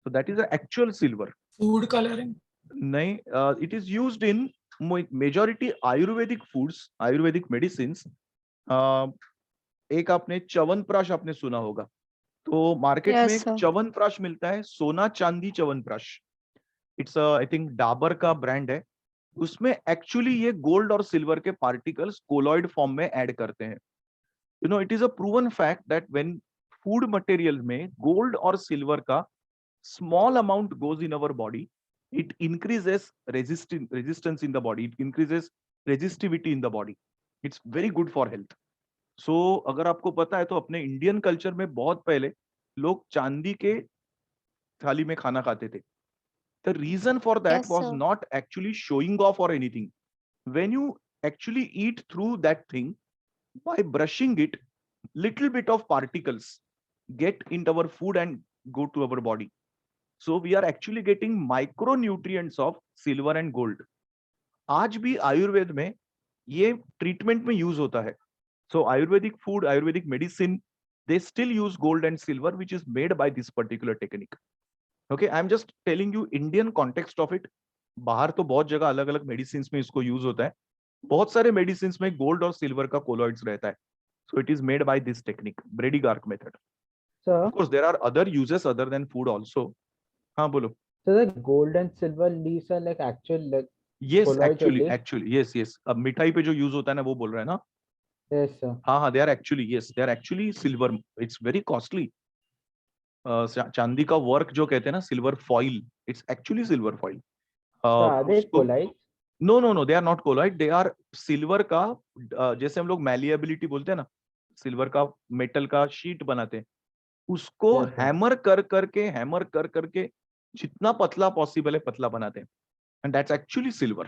So that is the actual silver. Food coloring. नहीं, it is used in majority Ayurvedic foods, Ayurvedic medicines. एक आपने च्यवनप्राश आपने सुना होगा, तो मार्केट Yes, में एक sir. च्यवनप्राश मिलता है, सोना चांदी chyawanprash. It's I think Dabur का ब्रांड है. उसमें एक्चुअली ये गोल्ड और सिल्वर के पार्टिकल्स कोलॉइड फॉर्म में ऐड करते हैं. You know, it is a proven fact that when food material में गोल्ड और सिल्वर का small amount goes in our body, it increases resistance in the body, it increases resistivity in the body. It's very good for health. So अगर आपको पता है तो अपने Indian culture में बहुत पहले लोग चांदी के थाली में खाना खाते थे. The reason for that Yes, was sir. not actually showing off or anything. When you actually eat through that thing, by brushing it, little bit of particles get into our food and go to our body. So we are actually getting micronutrients of silver and gold. आज भी आयुर्वेद में ये treatment में use होता है. So Ayurvedic food, Ayurvedic medicine, they still use gold and silver, which is made by this particular technique. Okay, I'm just telling you Indian context of it. बाहर तो बहुत जगह अलग अलग मेडिसिन में इसको यूज होता है. बहुत सारे मेडिसिन में गोल्ड और सिल्वर का कोलॉइड्स रहता है. So it is made by this technique, Brady Gark method. So, Of course, there are other uses other than food also. हाँ बोलो. so the gold and silver leaves are like actual like Yes, colloids actually, only? actually, yes, yes. अब मिठाई पे जो use होता है ना वो बोल रहे हैं ना. yes sir. हाँ हाँ, they are actually, yes, they are actually silver. It's very costly. चांदी का वर्क जो कहते हैं ना, silver foil, it's actually silver foil. So are they colloids? No no no, they are not colloid. They are silver का, जैसे हम लोग मैलिएबिलिटी बोलते हैं ना, सिल्वर का मेटल का शीट बनाते हैं, उसको Yes, sir. हैमर कर करके जितना पतला पॉसिबल है पतला बनाते हैं. And that's actually silver.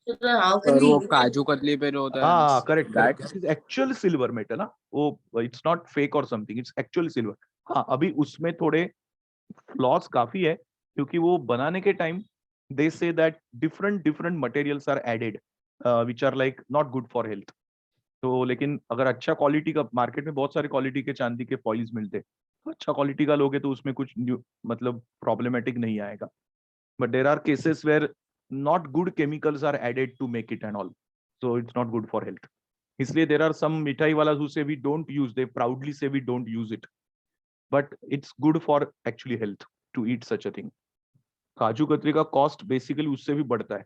और वो काजू कतली पे जो होता है हाँ, correct correct. that- this is actual silver metal. ना वो, इट्स नॉट फेक और समथिंग, इट्स एक्चुअल सिल्वर. हाँ, अभी उसमें थोड़े फ्लॉस काफी है, क्योंकि वो बनाने के टाइम दे से that different materials are added which are like not good for health. तो लेकिन अगर अच्छा क्वालिटी का, मार्केट में बहुत सारे क्वालिटी के चांदी के फॉइल्स मिलते हैं, तो अच्छा क्वालिटी का लोगे तो उसमें कुछ मतलब प्रॉब्लमेटिक नहीं आएगा. But there are cases where not good chemicals are added to make it and all, so it's not good for health. इसलिए there are some mithai walas who say we don't use, they proudly say we don't use it, but it's good for actually health to eat such a thing. काजू कतरी का cost basically उससे भी बढ़ता है,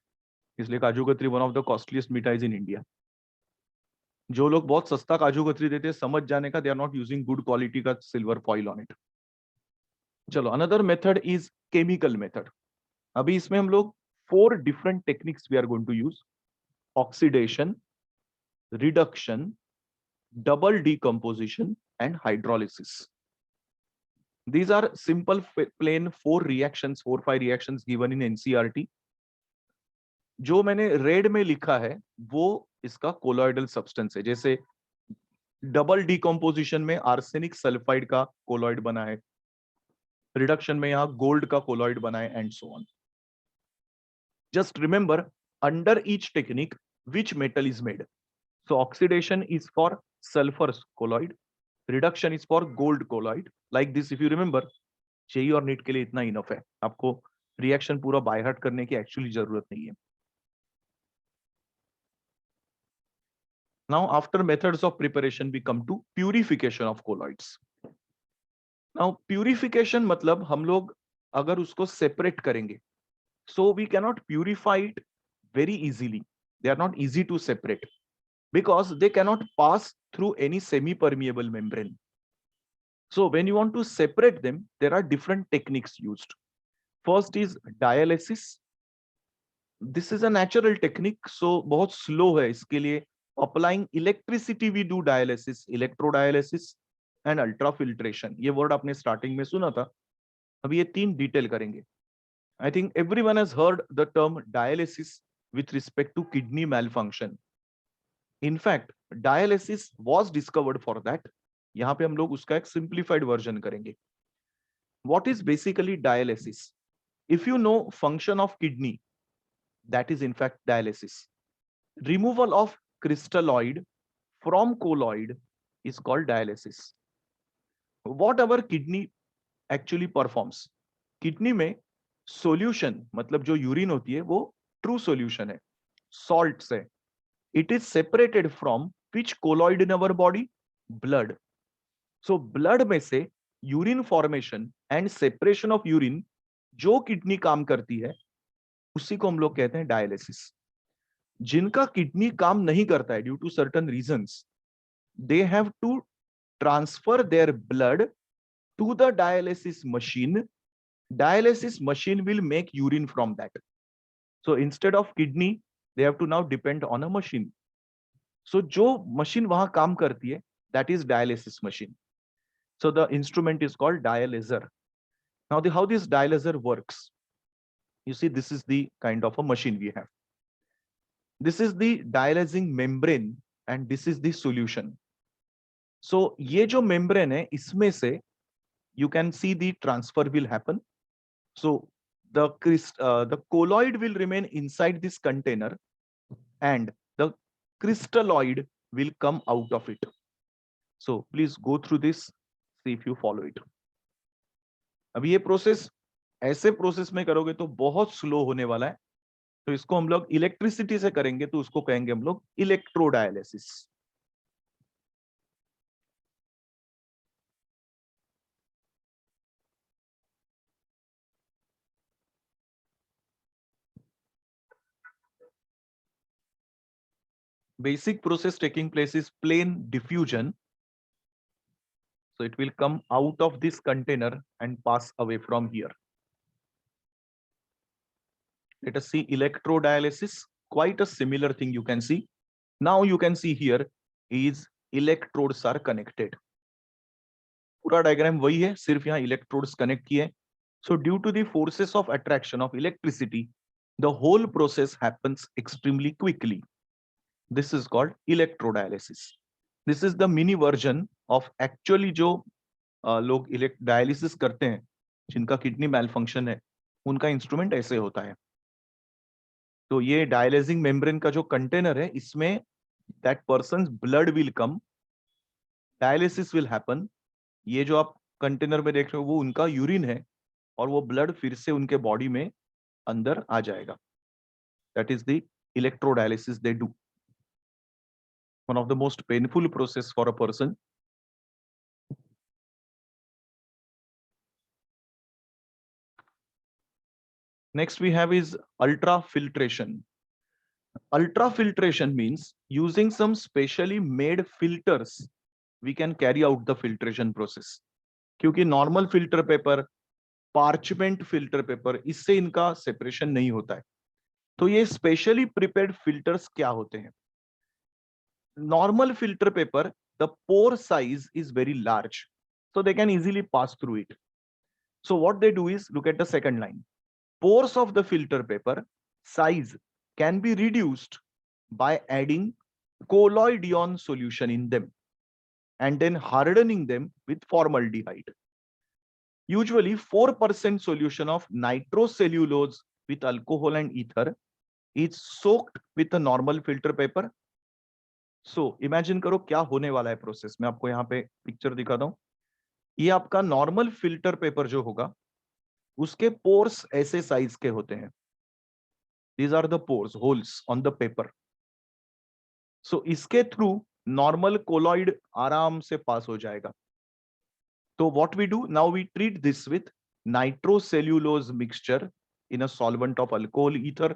इसलिए kaju katri one of the costliest mithais in India. जो लोग बहुत सस्ता काजू कतरी देते हैं, समझ जाने का, they are not using good quality का सिल्वर फॉइल ऑन इट. चलो, another method is chemical method. अभी इसमें हम लोग 4 different techniques we are going to use. Oxidation, reduction, double decomposition, and hydrolysis. These are simple plain 4 reactions, 4-5 reactions given in NCERT. जो मैंने red में लिखा है वो इसका कोलॉइडल सब्सटेंस है. जैसे डबल डिकम्पोजिशन में आर्सेनिक सल्फाइड का कोलॉइड बना है, रिडक्शन में यहां गोल्ड का कोलॉइड बना है, and so on. Just remember, under each technique which metal is made. So oxidation is for sulfur colloid, reduction is for gold colloid. Like this, if you remember, JEE और NEET के लिए इतना enough है. आपको reaction पूरा by heart करने की actually जरूरत नहीं है. Now after methods of preparation we come to purification of colloids. Now purification मतलब हम लोग अगर उसको सेपरेट करेंगे, so we cannot purify it very easily. They are not easy to separate because they cannot pass through any semi-permeable membrane. So when you want to separate them, there are different techniques used. First is dialysis. This is a natural technique, so बहुत slow है. इसके लिए applying electricity we do dialysis, electrodialysis and ultrafiltration. ये word आपने starting में सुना था. अभी ये 3 डिटेल करेंगे. I think everyone has heard the term dialysis with respect to kidney malfunction. In fact, dialysis was discovered for that. यहाँ पे हम लोग उसका एक simplified version करेंगे. What is basically dialysis? If you know function of kidney, that is in fact dialysis. Removal of crystalloid from colloid is called dialysis. What our kidney actually performs? Kidney में solution, मतलब जो urine होती है वो true solution है, salt से. It is separated from which colloid in our body? Blood. So blood में से urine formation and separation of urine जो किडनी काम करती है उसी को हम लोग कहते हैं डायलिसिस. जिनका किडनी काम नहीं करता है due to certain reasons, they have to transfer their blood to the dialysis machine. Dialysis machine will make urine from that. So instead of kidney, they have to now depend on a machine. So जो machine वहां काम करती है, that is dialysis machine. So the instrument is called dialyzer. Now how this dialyzer works? You see, this is the kind of a machine we have. This is the dialyzing membrane and this is the solution. So ये जो membrane है, इसमें से you can see the transfer will happen. So the colloid will remain inside this container and the crystalloid will come out of it. So please go through this, see if you follow it. अभी ये process ऐसे process में करोगे तो बहुत slow होने वाला है. तो इसको हम लोग इलेक्ट्रिसिटी से करेंगे तो उसको कहेंगे हम लोग electrodialysis. Basic process taking place is plain diffusion. So it will come out of this container and pass away from here. Let us see electrodialysis. Quite a similar thing you can see. Now you can see here is electrodes are connected. पूरा diagram वही है, सिर्फ यहाँ electrodes connect किए. So due to the forces of attraction of electricity, the whole process happens extremely quickly. This is called electrodialysis. This is the mini version of actually जो लोग dialysis करते हैं, जिनका किडनी मैलफंक्शन है, उनका instrument ऐसे होता है. तो ये डायलिसिंग मेम्ब्रेन का जो कंटेनर है, इसमें that person's blood will come, dialysis will happen. ये जो आप कंटेनर में देख रहे हो वो उनका यूरिन है और वो ब्लड फिर से उनके बॉडी में अंदर आ जाएगा. That is the electrodialysis they do. One of the most painful process for a person. Next we have is ultrafiltration. Ultrafiltration means using some specially made filters we can carry out the filtration process. क्योंकि normal filter paper parchment filter paper, इससे इनका separation नहीं होता है। तो ये specially prepared filters क्या होते हैं? Normal filter paper, the pore size is very large, so they can easily pass through it. So what they do is, look at the second line. Pores of the filter paper size can be reduced by adding colloid ion solution in them and then hardening them with formaldehyde. Usually 4% solution of nitrocellulose with alcohol and ether is soaked with a normal filter paper. So imagine करो क्या होने वाला है process. मैं आपको यहाँ पे picture दिखाता हूँ। ये आपका नॉर्मल फिल्टर पेपर जो होगा उसके पोर्स ऐसे साइज के होते हैं। These are the pores, holes on the paper. So इसके थ्रू नॉर्मल कोलॉइड आराम से पास हो जाएगा। तो what we do now, we treat this with nitrocellulose mixture in a solvent of alcohol ether.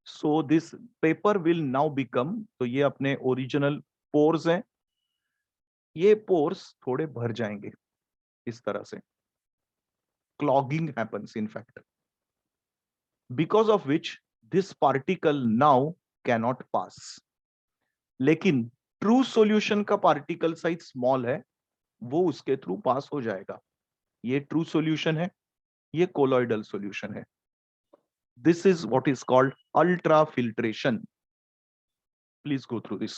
So this paper will now become, तो ये अपने original pores हैं, ये पोर्स थोड़े भर जाएंगे इस तरह से। Clogging happens in fact, because of which this particle now cannot pass. लेकिन ट्रू सॉल्यूशन का पार्टिकल साइज स्मॉल है, वो उसके थ्रू पास हो जाएगा। ये ट्रू सॉल्यूशन है, ये कोलॉइडल सॉल्यूशन है। This is what is called ultra filtration. Please go through this.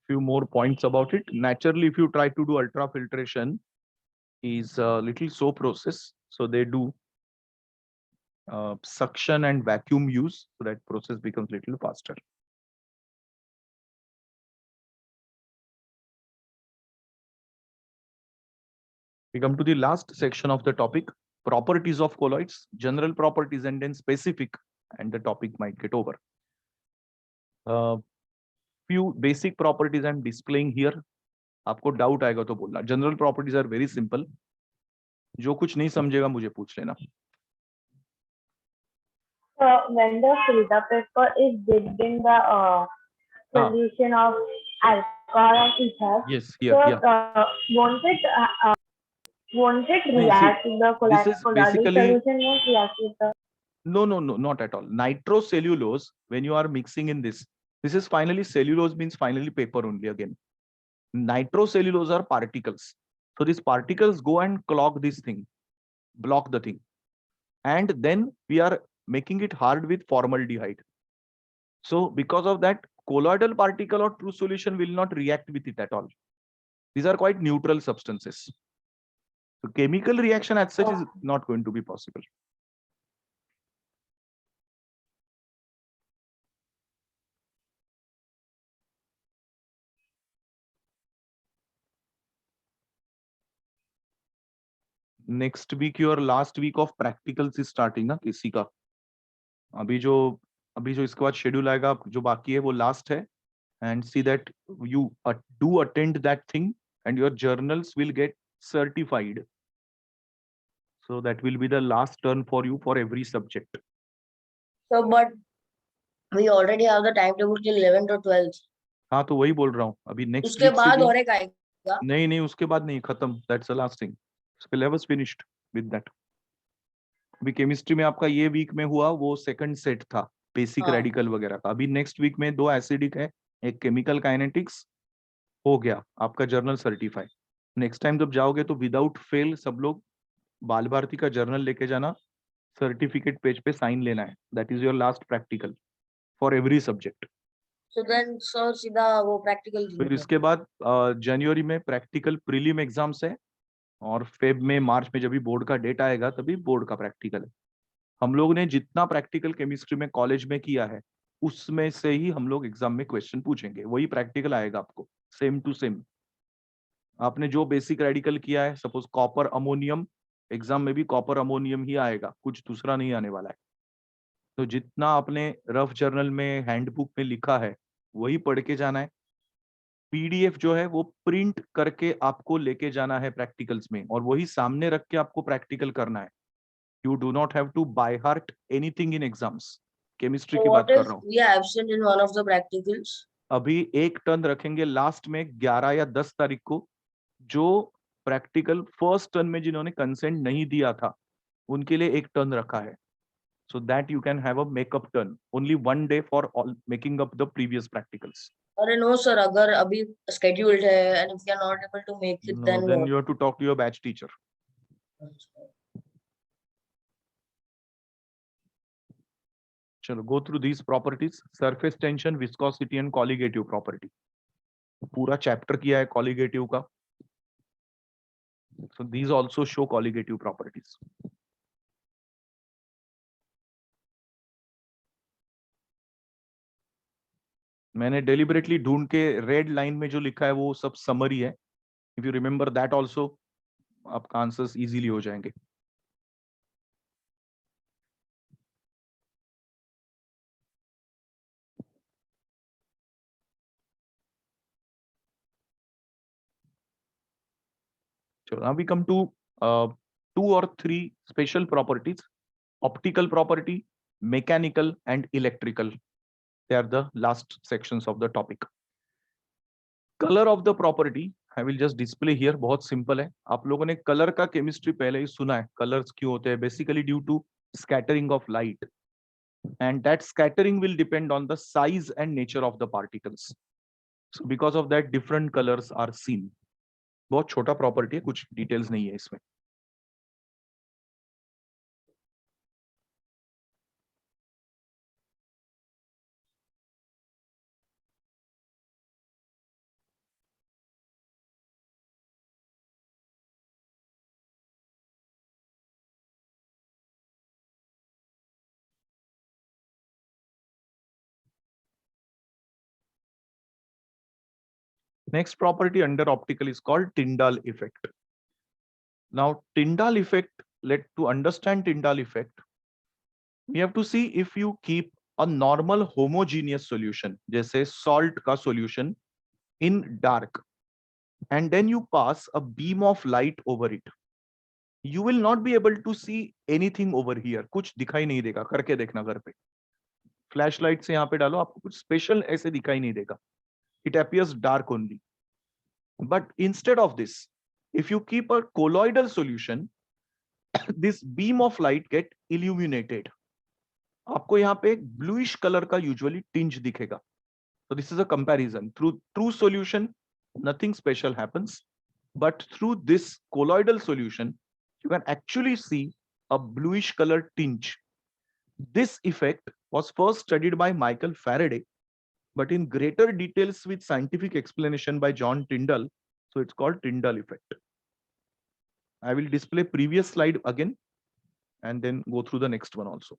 Few more points about it. Naturally, if you try to do ultrafiltration, is a little slow process. So they do suction and vacuum use, so that process becomes little faster. We come to the last section of the topic, properties of colloids, general properties and then specific, and the topic might get over. Few basic properties I'm displaying here. आपको doubt आएगा तो बोलना। General properties are very simple, जो कुछ नहीं समझेगा मुझे पूछ लेना। When the filter paper is dipped in the solution of alcohol and ether, Yes, so here, yeah. won't it No, see, react with the this is colloidal basically- solution? Won't react with the No, not at all. Nitrocellulose, when you are mixing in this is finally cellulose, means finally paper only again. Nitrocellulose are particles. So these particles go and clog this thing, block the thing. And then we are making it hard with formaldehyde. So because of that, colloidal particle or true solution will not react with it at all. These are quite neutral substances. So chemical reaction as such is not going to be possible. Next week your last week of practicals is starting ना किसी का। अभी जो इसके बाद schedule आएगा जो बाकी है वो लास्ट है। And see that you do attend that thing and your journals will get certified, so that will be the last turn for you for every subject. So, but we already have the timetable till 11th or 12th. हाँ तो वही बोल रहा हूँ, अभी next उसके बाद और एक आएगा। नहीं उसके बाद नहीं, खत्म, that's the last thing, syllabus finished with that. अभी केमिस्ट्री में आपका ये वीक में हुआ वो सेकंड सेट था बेसिक हाँ। रेडिकल वगैरह का। अभी नेक्स्ट वीक में 2 एसिडिक है, एक केमिकल काइनेटिक्स हो गया, आपका जर्नल सर्टिफाई। नेक्स्ट टाइम जब जाओगे तो विदाउट फेल सब लोग बाल भारती का जर्नल लेके जाना, सर्टिफिकेट पेज पे साइन लेना है। That is your last practical for every subject. So then sir सीधा वो प्रैक्टिकल। फिर इसके बाद जनवरी में प्रैक्टिकल प्रीलिम एग्जाम्स है और फेब में मार्च में जब भी बोर्ड का डेट आएगा तभी बोर्ड का प्रैक्टिकल है। हम लोग ने जितना प्रैक्टिकल केमिस्ट्री में कॉलेज में किया है उसमें से ही हम लोग एग्जाम में क्वेश्चन पूछेंगे, वही प्रैक्टिकल आएगा आपको, सेम टू सेम। आपने जो बेसिक रेडिकल किया है, सपोज कॉपर अमोनियम, एग्जाम में भी कॉपर अमोनियम ही आएगा, कुछ दूसरा नहीं आने वाला है। तो जितना आपने रफ जर्नल में हैंडबुक में लिखा है वही पढ़ के जाना है। पीडीएफ जो है वो प्रिंट करके आपको लेके जाना है प्रैक्टिकल्स में, और वही सामने रख के आपको प्रैक्टिकल करना है। You do not have to by heart anything in exams. Chemistry So की बात what कर if रहा हूँ। we are absent in one of the practicals? अभी एक टर्न रखेंगे लास्ट में 11 या 10 तारीख को, जो प्रैक्टिकल फर्स्ट टर्न में जिन्होंने कंसेंट नहीं दिया था उनके लिए एक टर्न रखा है, so that you can have a makeup turn, only one day for all making up the previous practicals. अरे no sir, अगर अभी scheduled है and if we are not able to make it, No, then then what? you have to talk to your batch teacher. चलो, go through these properties: surface tension, viscosity and colligative property. पूरा chapter किया है colligative का, so these also show colligative properties. मैंने deliberately ढूंढ के red line में जो लिखा है वो सब समरी है। If you remember that also, आपका आंसर्स इजीली हो जाएंगे। So now we come to 2 or 3 special properties: optical property, mechanical and electrical. They are the last sections of the topic. Color of the property I will just display here. बहुत simple है। आप लोगों ने color का chemistry पहले ही सुना है। Colors क्यों होते हैं? Basically due to scattering of light, and that scattering will depend on the size and nature of the particles. So because of that, different colors are seen. बहुत छोटा property है, कुछ details नहीं है इसमें। Next property under optical is called Tyndall effect. Now, Tyndall effect, to understand Tyndall effect, we have to see if you keep a normal homogeneous solution, जैसे salt का solution, in dark, and then you pass a beam of light over it, you will not be able to see anything over here. कुछ दिखाई नहीं देगा, करके देखना घर पे। फ्लैशलाइट से यहाँ पे डालो, आपको कुछ स्पेशल ऐसे दिखाई नहीं देगा। It appears dark only. But instead of this, if you keep a colloidal solution, this beam of light get illuminated. आपको यहाँ पे bluish color का usually tinge दिखेगा। So this is a comparison. Through true solution, nothing special happens, but through this colloidal solution, you can actually see a bluish color tinge. This effect was first studied by Michael Faraday, but in greater details with scientific explanation by John Tyndall. So it's called Tyndall effect. I will display previous slide again and then go through the next one also.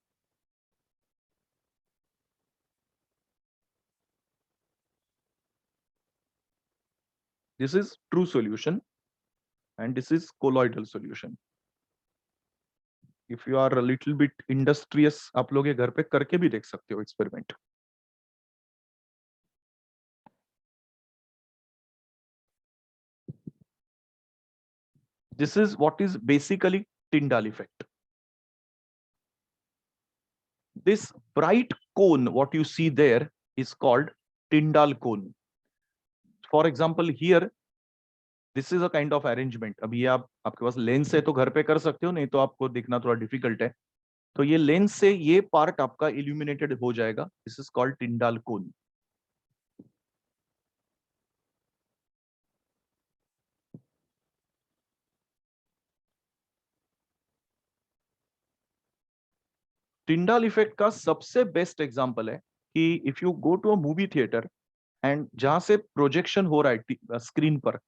This is true solution and this is colloidal solution. If you are a little bit industrious, आप लोग ये घर पे करके भी देख सकते हो experiment. This is what is basically Tyndall effect. This bright cone, what you see there, is called Tyndall cone. For example, here, this is a kind of arrangement. अभी आपके पास लेंस है तो घर पे कर सकते हो, नहीं तो आपको देखना थोड़ा डिफिकल्ट है। तो ये लेंस से ये पार्ट आपका इल्यूमिनेटेड हो जाएगा। This is called Tyndall cone. Tyndall effect का सबसे बेस्ट एग्जांपल है कि if you go to a movie theatre and जहां से प्रोजेक्शन हो रहा है स्क्रीन पर,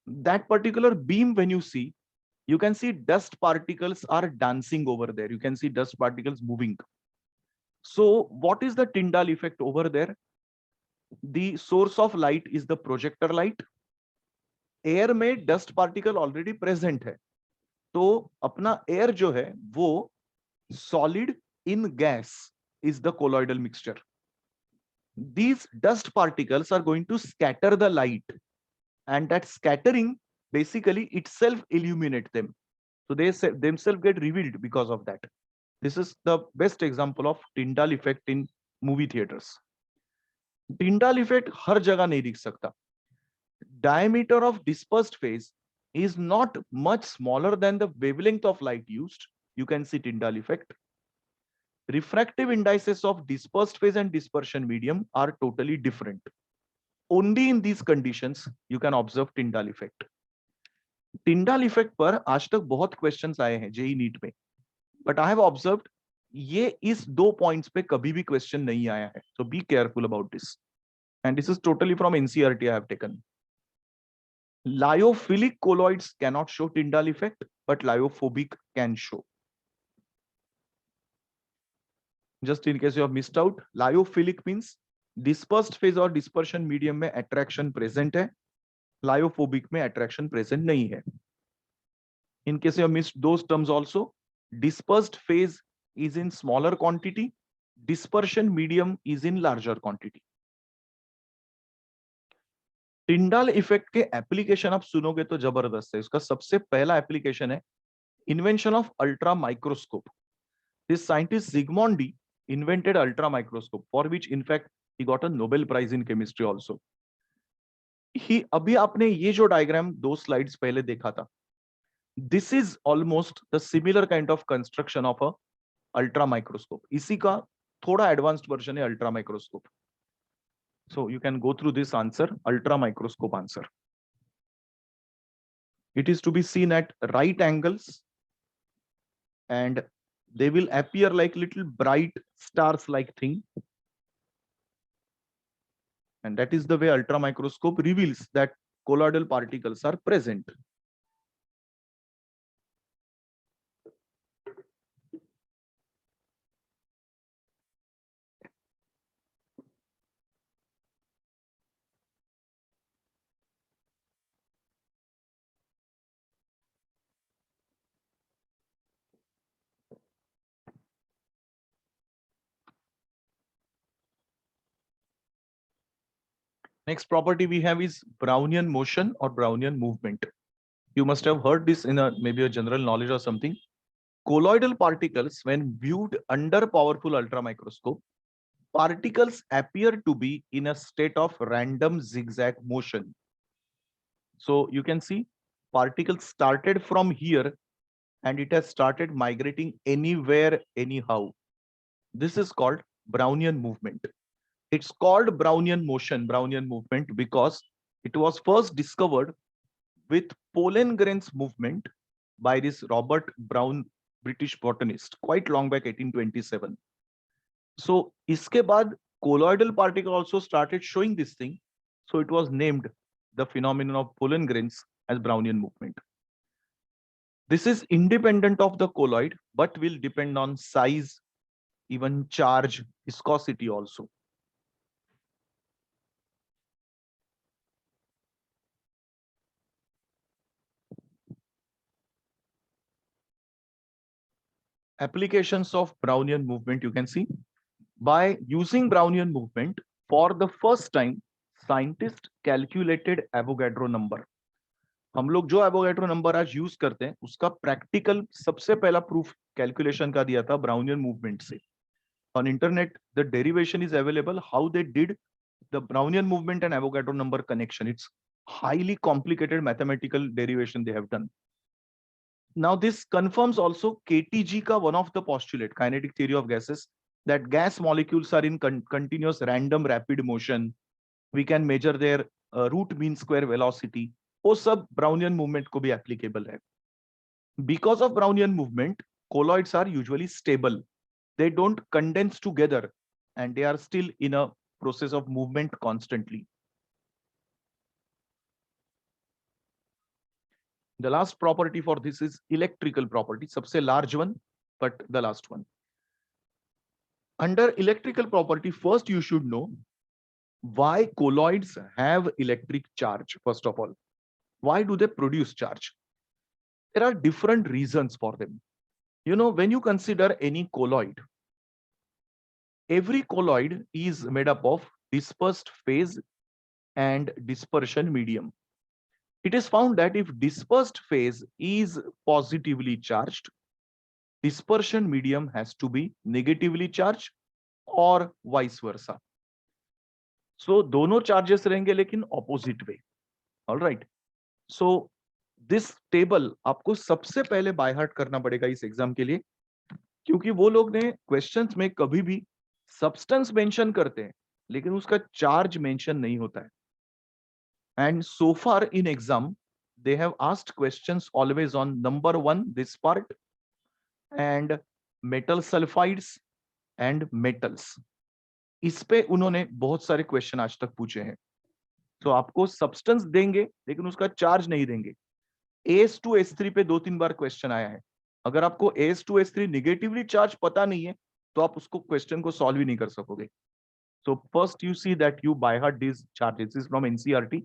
that particular beam when you see, You can see dust particles are dancing over there. You can see dust particles moving. So what is the Tyndall effect over there? The source of light is the projector light. Air में dust particle already present है, तो अपना air जो है वो solid in gas is the colloidal mixture. These dust particles are going to scatter the light, and that scattering basically itself illuminate them. So they themselves get revealed because of that. This is the best example of Tyndall effect in movie theaters. Tyndall effect हर जगह नहीं दिख सकता. Diameter of dispersed phase is not much smaller than the wavelength of light used. You can see Tyndall effect. Refractive indices of dispersed phase and dispersion medium are totally different. Only in these conditions you can observe Tyndall effect. Tyndall effect पर आज तक बहुत questions आए हैं JEE NEET में, but I have observed ये इस 2 points पे कभी भी question नहीं आया है. So be careful about this. And this is totally from NCERT I have taken. Lyophilic colloids cannot show Tyndall effect, but lyophobic can show. Just in case you have missed out, lyophilic means dispersed phase or dispersion medium में attraction present है, lyophobic में attraction present नहीं है. In case you have missed those terms also, dispersed phase is in smaller quantity, dispersion medium is in larger quantity. Tyndall effect के application आप सुनोगे तो जबरदस्त है. इसका सबसे पहला एप्लीकेशन है invention of ultra microscope. This scientist Zsigmondy invented ultra microscope, for which in fact he got a Nobel Prize in chemistry also. He अभी आपने ये जो डायग्राम 2 स्लाइड्स पहले देखा था, this is almost the similar kind of construction of a ultra microscope. इसी का थोड़ा एडवांस्ड वर्जन है ultra microscope. So you can go through this answer, ultra microscope answer. It is to be seen at right angles and they will appear like little bright stars like thing. And that is the way ultra microscope reveals that colloidal particles are present. Next property we have is Brownian motion or Brownian movement. You must have heard this in maybe a general knowledge or something. Colloidal particles, when viewed under powerful ultramicroscope, particles appear to be in a state of random zigzag motion. So you can see particles started from here and it has started migrating anywhere, anyhow. This is called Brownian movement. It's called Brownian motion, Brownian movement, because it was first discovered with pollen grains movement by this Robert Brown, British botanist, quite long back, 1827. So, iske baad colloidal particle also started showing this thing. So it was named the phenomenon of pollen grains as Brownian movement. This is independent of the colloid, but will depend on size, even charge, viscosity also. Applications of Brownian movement, you can see. By using Brownian movement, for the first time, scientists calculated Avogadro number. हम लोग जो Avogadro number आज use करते हैं, उसका practical सबसे पहला proof calculation का दिया था Brownian movement से. On internet, the derivation is available. How they did the Brownian movement and Avogadro number connection. It's highly complicated mathematical derivation they have done. Now this confirms also KTG ka one of the postulate, kinetic theory of gases, that gas molecules are in continuous random rapid motion. We can measure their root mean square velocity. वो सब Brownian movement को भी applicable है. Because of Brownian movement, colloids are usually stable. They don't condense together and they are still in a process of movement constantly. The last property for this is electrical property, सबसे large one, but the last one. Under electrical property, first you should know why colloids have electric charge. First of all, why do they produce charge? There are different reasons for them. You know, when you consider any colloid, every colloid is made up of dispersed phase and dispersion medium. It is found that if dispersed phase is positively charged, dispersion medium has to be negatively charged or vice versa. So दोनों charges रहेंगे लेकिन opposite way. All right. So this table आपको सबसे पहले by heart करना पड़ेगा इस exam के लिए, क्योंकि वो लोग ने क्वेश्चंस में कभी भी सब्सटेंस मेंशन करते हैं लेकिन उसका चार्ज मेंशन नहीं होता है. And so far in exam, they have asked questions always on number 1, this part, and metal sulfides and metals. इस पे उन्होंने बहुत सारे क्वेश्चन आज तक पूछे हैं. तो आपको सब्सटेंस देंगे लेकिन उसका चार्ज नहीं देंगे. AS2 S3 पे 2-3 बार क्वेश्चन आया है. अगर आपको AS2 S3 निगेटिवली चार्ज पता नहीं है तो आप उसको क्वेश्चन को सॉल्व ही नहीं कर सकोगे. So first you see that you by heart these charges. This is from NCERT.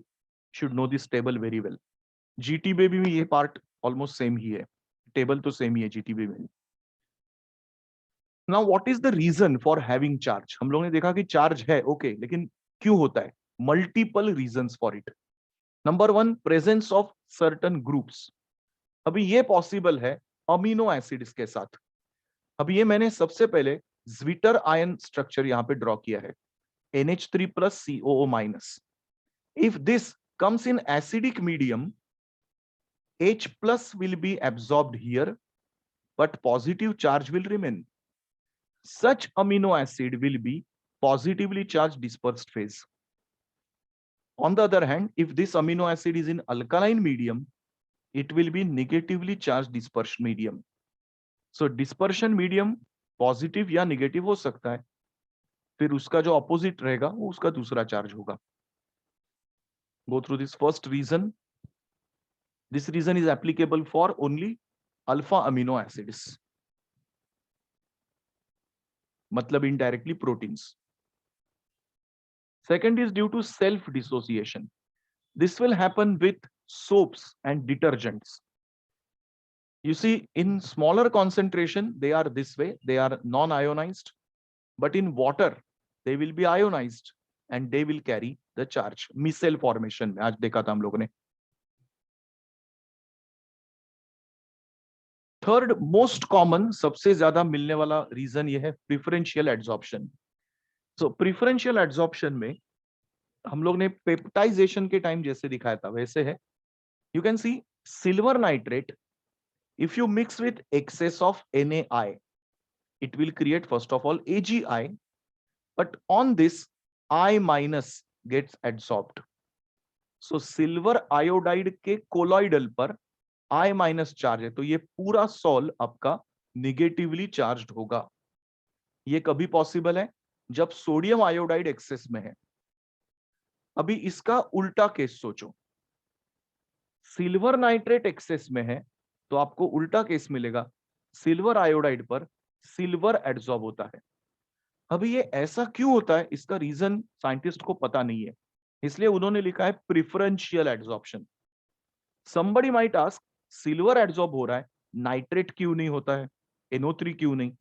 Should know this table very well. GTB में भी ये part almost same ही है. Table तो same ही है GTB में. Now what is the reason for having charge? हम लोगों ने देखा कि charge है, okay, लेकिन क्यों होता है? Multiple reasons for it. Number 1, presence of certain groups. अभी ये possible है amino acids के साथ. अभी ये मैंने सबसे पहले Zwitter ion structure यहाँ पे draw किया है. NH3 plus COO minus. If this comes in acidic medium, H plus will be absorbed here, but positive charge will remain. Such amino acid will be positively charged dispersed phase. On the other hand, if this amino acid is in alkaline medium, it will be negatively charged dispersion medium. So dispersion medium positive या negative हो सकता है, फिर उसका जो opposite रहेगा वो उसका दूसरा charge होगा. Go through this first reason. This reason is applicable for only alpha amino acids. मतलब indirectly proteins. Second is due to self-dissociation. This will happen with soaps and detergents. You see, in smaller concentration, they are this way, they are non-ionized, but in water, they will be ionized and they will carry the charge. Micelle formation में आज देखा था हम लोगों ने. Third most common, सबसे ज्यादा मिलने वाला reason ये है preferential adsorption. So preferential adsorption में हम लोग ने peptidization के टाइम जैसे दिखाया था वैसे है. You can see silver nitrate, if you mix with excess of NaI, it will create first of all AgI, but on this I minus gets adsorbed. So silver iodide के colloidal पर I minus charge है तो ये पूरा sol आपका negatively charged होगा. ये कभी पॉसिबल है जब सोडियम आयोडाइड एक्सेस में है. अभी इसका उल्टा केस सोचो, सिल्वर नाइट्रेट एक्सेस में है तो आपको उल्टा केस मिलेगा, सिल्वर आयोडाइड पर सिल्वर एड्सॉर्ब होता है. अभी ये ऐसा क्यों होता है, इसका रीजन साइंटिस्ट को पता नहीं है, इसलिए उन्होंने लिखा है preferential adsorption. somebody might ask, silver adsorb हो रहा है, नाइट्रेट क्यों नहीं होता है, NO3 क्यों नहीं,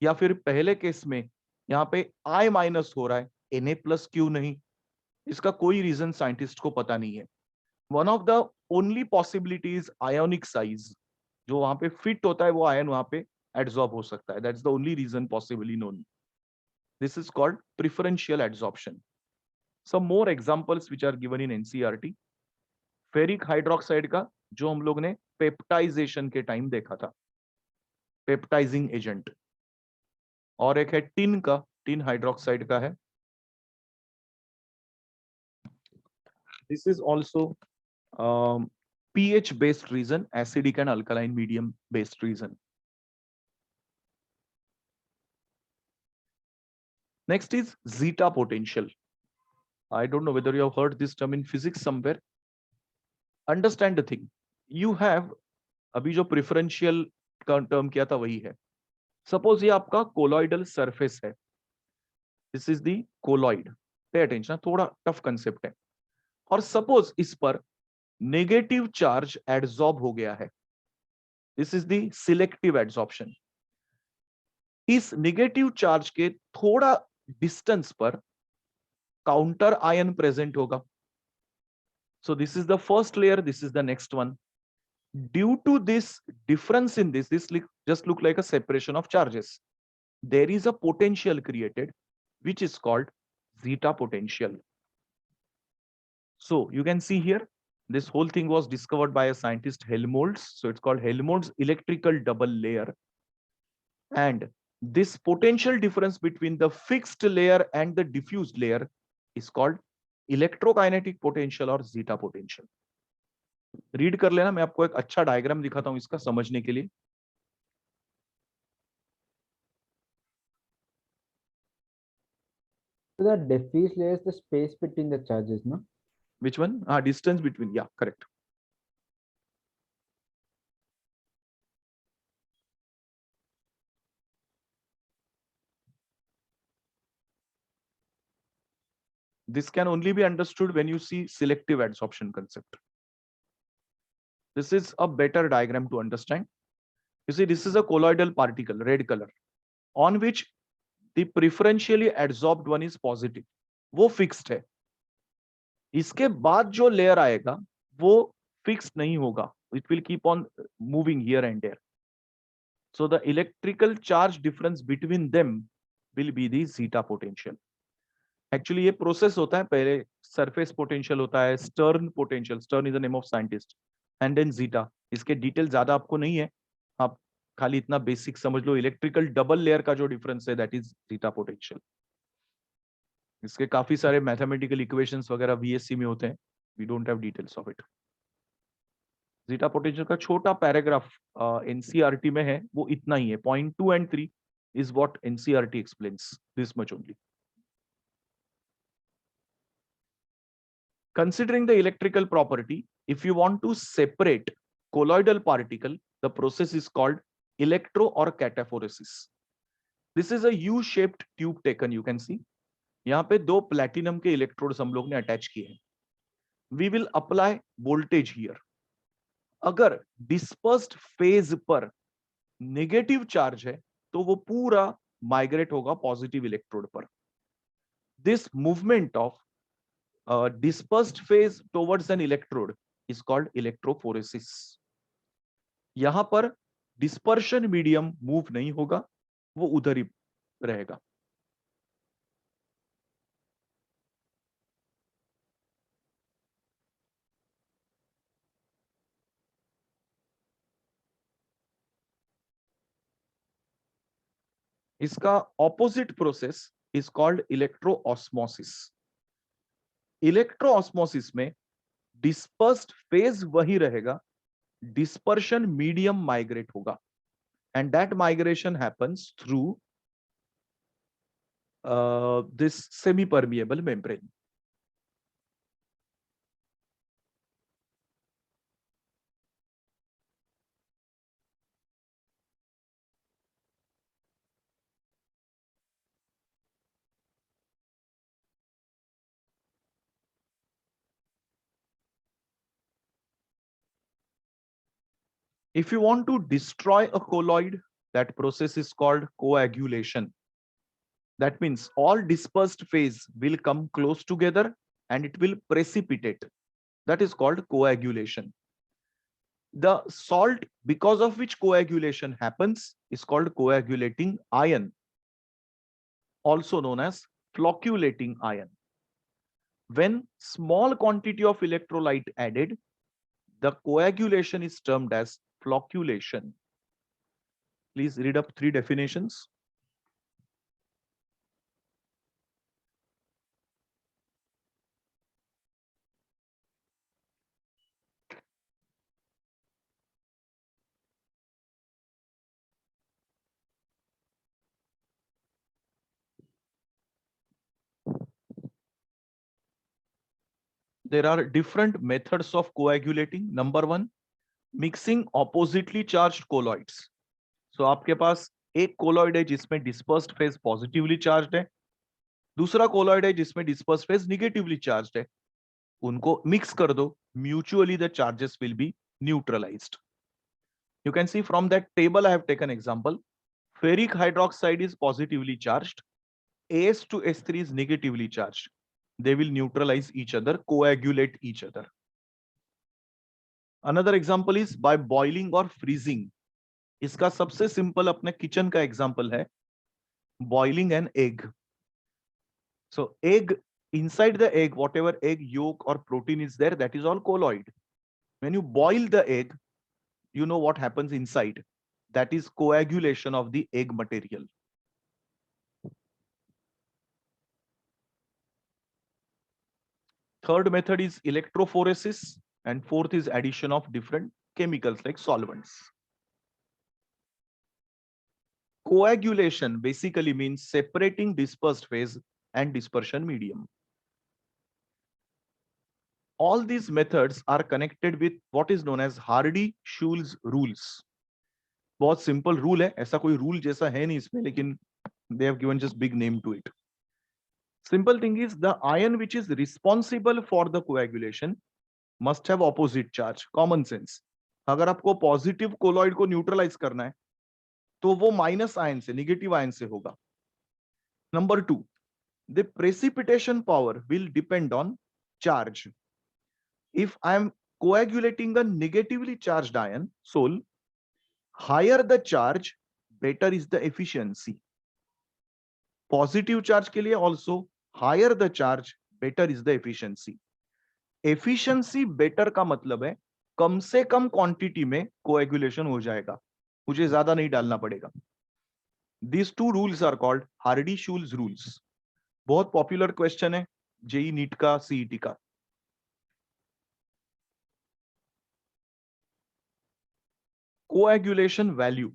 या फिर पहले केस में यहाँ पे I माइनस हो रहा है, Na प्लस क्यों नहीं. इसका कोई रीजन साइंटिस्ट को पता नहीं है. One of the only possibilities ionic size, जो वहां पे फिट होता है वो आयन वहां पे एड्सॉर्ब हो सकता है. That's the only reason possibly known. This is called preferential adsorption. Some more examples which are given in NCERT. Ferric hydroxide का जो हम लोग ने पेप्टाइजेशन के टाइम देखा था, पेप्टाइजिंग एजेंट. और एक है टिन का, टिन हाइड्रोक्साइड का है. This is also pH based reason, acidic and alkaline medium based reason. Next is zeta potential. I don't know whether you have heard this term in physics somewhere. Understand the thing. You have, अभी जो preferential का term किया था वही है. Suppose ये आपका colloidal surface है. This is the colloid. Pay attention, थोड़ा टफ कंसेप्ट है. और सपोज इस पर नेगेटिव चार्ज एड्सॉर्ब हो गया है. This is the selective adsorption. इस नेगेटिव चार्ज के थोड़ा डिस्टेंस पर काउंटर आयन प्रेजेंट होगा. सो this is the first layer, this is the next one. Due to this difference in this just look like a separation of charges. There is a potential created which is called zeta potential. So you can see here, this whole thing was discovered by a scientist Helmholtz. So it's called Helmholtz electrical double layer. And this potential difference between the fixed layer and the diffused layer is called electrokinetic potential or zeta potential. Read कर लेना, मैं आपको एक अच्छा diagram दिखाता हूं इसका समझने के लिए. So the diffuse layer is the space between the charges, no? Which one? Distance between. Yeah, correct. This can only be understood when you see selective adsorption concept. This is a better diagram to understand. You see, this is a colloidal particle, red color, on which the preferentially adsorbed one is positive. वो fixed है. इसके बाद जो layer आएगा वो fixed नहीं होगा. It will keep on moving here and there. So the electrical charge difference between them will be the zeta potential. Actually ये प्रोसेस होता है, पहले सरफेस पोटेंशियल होता है, Stern potential, Stern is the name of scientist, and then zeta. इसके detail ज्यादा आपको नहीं है, आप खाली इतना बेसिक समझ लो, इलेक्ट्रिकल डबल लेयर का जो डिफरेंस है दैट इज जीटा पोटेंशियल. इसके काफी सारे मैथमेटिकल इक्वेशंस वगैरह बीएससी में होते हैं, we don't have details of it. Zeta potential का छोटा पैराग्राफ एनसीईआरटी में है, वो इतना ही है. Point 2 and 3 is what NCERT explains, this much only. Considering the electrical property, if you want to separate colloidal particle, the process is called electro or cataphoresis. This is a U-shaped tube taken, you can see. यहाँ पे दो platinum के electrodes हम लोग ने attach किए हैं. We will apply voltage here. अगर dispersed phase पर negative charge है, तो वो पूरा migrate होगा positive electrode पर. This movement of dispersed phase towards an electrode is called electrophoresis. यहां पर dispersion medium move नहीं होगा, वो उधर ही रहेगा. इसका opposite process is called electroosmosis. इलेक्ट्रोऑस्मोसिस में डिस्पर्स्ड फेज वही रहेगा, डिस्पर्शन मीडियम माइग्रेट होगा, and that migration happens through this semi permeable membrane. If you want to destroy a colloid, that process is called coagulation. That means all dispersed phase will come close together and it will precipitate. That is called coagulation. The salt because of which coagulation happens is called coagulating ion, also known as flocculating ion. When small quantity of electrolyte added, the coagulation is termed as flocculation. Please read up 3 definitions. There are different methods of coagulating. Number 1, mixing oppositely charged colloids. So आपके पास एक colloid है जिसमें dispersed phase positively charged है, दूसरा colloid है जिसमें dispersed phase negatively charged है। उनको मिक्स कर दो, mutually the charges will be neutralised. You can see from that table I have taken example. Ferric hydroxide is positively charged. As2S3 is negatively charged. They will neutralize each other, coagulate each other. Another example is by boiling or freezing. इसका सबसे simple अपने kitchen का example है boiling an egg. So egg, inside the egg, whatever egg yolk or protein is there, that is all colloid. When you boil the egg, you know what happens inside. That is coagulation of the egg material. Third method is electrophoresis, and fourth is addition of different chemicals like solvents. Coagulation basically means separating dispersed phase and dispersion medium. All these methods are connected with what is known as Hardy-Schulze rules. बहुत simple rule है, ऐसा कोई rule जैसा है नहीं इसमें, लेकिन they have given just big name to it. Simple thing is the ion which is responsible for the coagulation must have opposite charge. Common sense. अगर आपको पॉजिटिव कोलॉइड को न्यूट्रलाइज करना है तो वो माइनस आयन से, नेगेटिव आयन से होगा. Number 2, the precipitation power will depend on charge. If I am coagulating a negatively charged ion, Sol, higher the charge, better is the efficiency. Positive charge के लिए also higher the charge, better is the efficiency. Efficiency better का मतलब है कम से कम quantity में coagulation हो जाएगा, मुझे ज्यादा नहीं डालना पड़ेगा. These two rules are called Hardy-Schulze rules. बहुत पॉपुलर क्वेश्चन है जेई नीट का, सीईटी का. कोएगुलेशन वैल्यू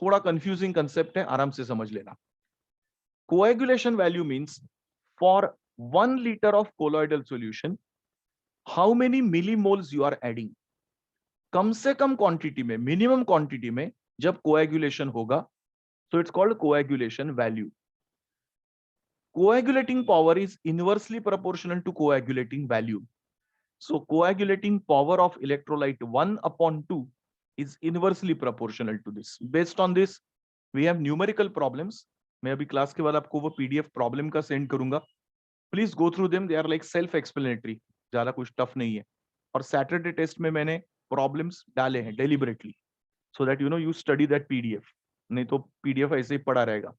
थोड़ा कंफ्यूजिंग कंसेप्ट है, आराम से समझ लेना. Coagulation value means for 1 liter of colloidal solution how many millimoles you are adding. कम से कम क्वांटिटी में, मिनिमम क्वांटिटी में जब कोएगुलेशन होगा, so it's called coagulation value. Coagulating power is inversely proportional to coagulating value. So coagulating power of electrolyte 1/2 is inversely proportional to this. Based on this, we have numerical problems. मैं अभी class के बाद आपको वो PDF problem का send करूंगा. Please go through them, they are like self explanatory, ज्यादा कुछ टफ नहीं है. और सैटरडे टेस्ट में मैंने प्रॉब्लम्स डाले हैं deliberately, so that you know you study that PDF, नहीं तो पीडीएफ ऐसे ही पड़ा रहेगा.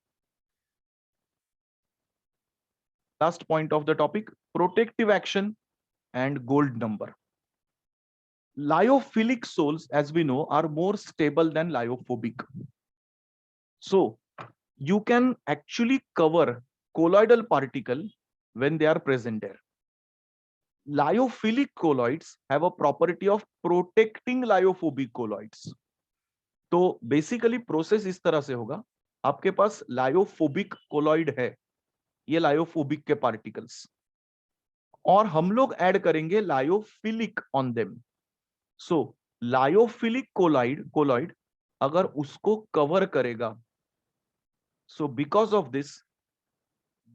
Last point of the topic, protective action and gold number. Lyophilic sols, as we know, are more stable than lyophobic. So you can actually cover colloidal particle when they are present there. Lyophilic colloids have a property of protecting lyophobic colloids. तो basically process इस तरह से होगा, आपके पास lyophobic colloid है, ये lyophobic के particles, और हम लोग ऐड करेंगे lyophilic on them. So lyophilic colloid अगर उसको कवर करेगा, so because of this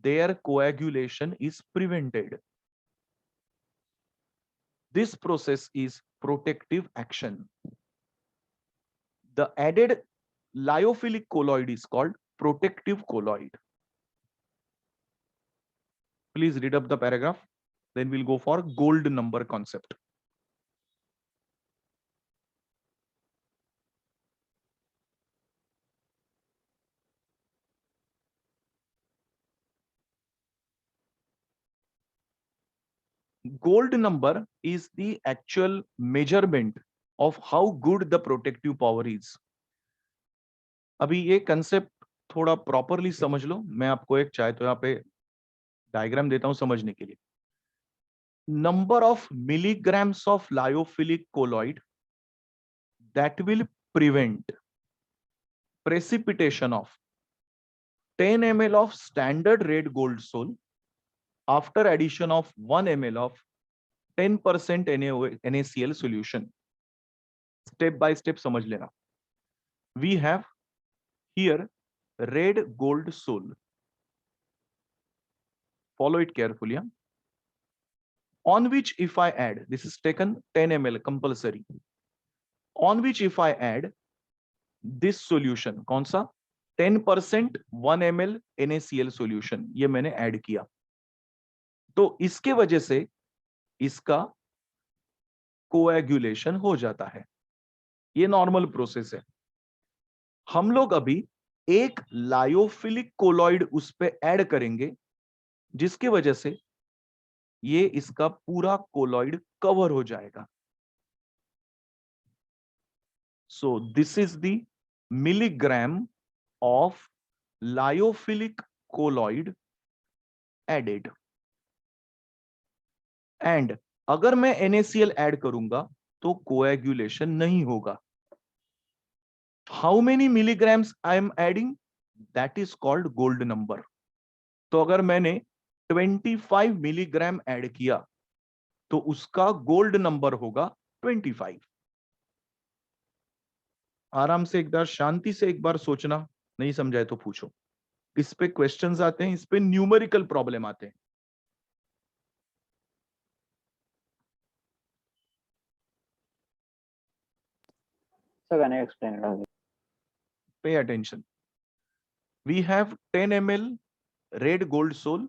their coagulation is prevented. This process is protective action. The added lyophilic colloid is called protective colloid. Please read up the paragraph. Then we'll go for gold number concept. Gold number is the actual measurement of how good the protective power is. अभी ये concept थोड़ा properly समझ लो. मैं आपको एक चाहे तो यहाँ पे डायग्राम देता हूं समझने के लिए. Number of milligrams of lyophilic colloid that will prevent precipitation of 10 ml of standard red gold sol after addition of 1 ml of 10% NaCl solution. Step by step समझ लेना. We have here red gold sol. Follow it carefully. On which if I add, this is taken 10 ml compulsory. On which if I add this solution, कौन सा 10% 1 ml NaCl solution, ये मैंने add किया, तो इसके वजह से इसका कोएगुलेशन हो जाता है. ये नॉर्मल प्रोसेस है. हम लोग अभी एक लायोफिलिक कोलॉइड उस पे ऐड करेंगे, जिसके वजह से ये इसका पूरा कोलॉइड कवर हो जाएगा. So this is the milligram of lyophilic colloid added. And अगर मैं NaCl ऐड करूंगा तो कोएगुलेशन नहीं होगा. How many milligrams I am adding, that is called gold number. तो अगर मैंने 25 मिलीग्राम ऐड किया तो उसका गोल्ड नंबर होगा 25. आराम से एक बार शांति से एक बार सोचना, नहीं समझाए तो पूछो. इस पे क्वेश्चंस आते हैं, इस पे न्यूमेरिकल प्रॉब्लम आते हैं. So can you explain it again? Pay attention. We have 10 ml red gold sol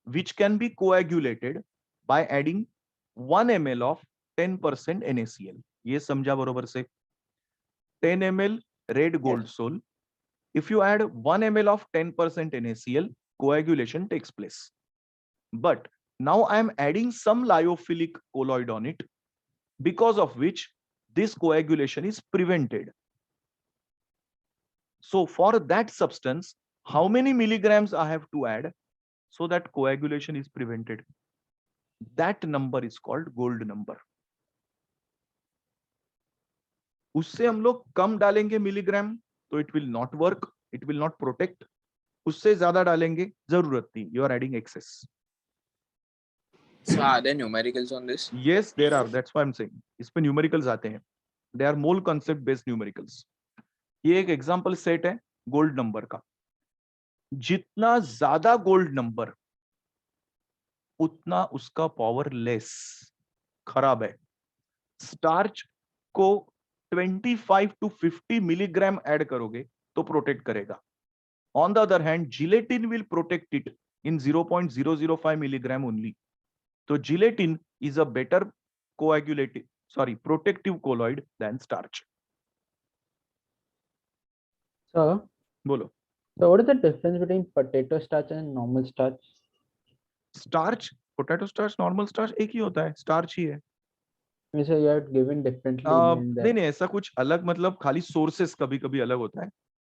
which can be coagulated by adding 1 ml of 10% NaCl. ये समझा बरोबर से. 10 ml red gold sol, if you add 1 ml of 10% NaCl, coagulation takes place. But now I am adding some lyophilic colloid on it, because of which this coagulation is prevented. So for that substance, how many milligrams I have to add so that coagulation is prevented? That number is called gold number. उससे हम लोग कम डालेंगे milligram तो it will not work, it will not protect. उससे ज्यादा डालेंगे, जरूरत नहीं, you are adding excess. So are there numericals on this? Yes, there are. That's why I'm saying. इस पे numericals आते हैं. They are mole concept based numericals. ये एक एग्जाम्पल सेट है गोल्ड नंबर का. जितना ज्यादा गोल्ड नंबर उतना उसका पावर लेस, खराब है. स्टार्च को 25 to 50 मिलीग्राम ऐड करोगे तो प्रोटेक्ट करेगा. On the other hand gelatin will protect it in 0.005 milligram only. तो gelatin is a better protective colloid than starch. So, बोलो. so what is the difference between potato starch and normal starch? Starch, potato starch, normal starch एक ही होता है, starch ही है. You say you are given differently in नहीं that. ऐसा कुछ अलग, मतलब खाली सोर्सेस कभी कभी अलग होता है.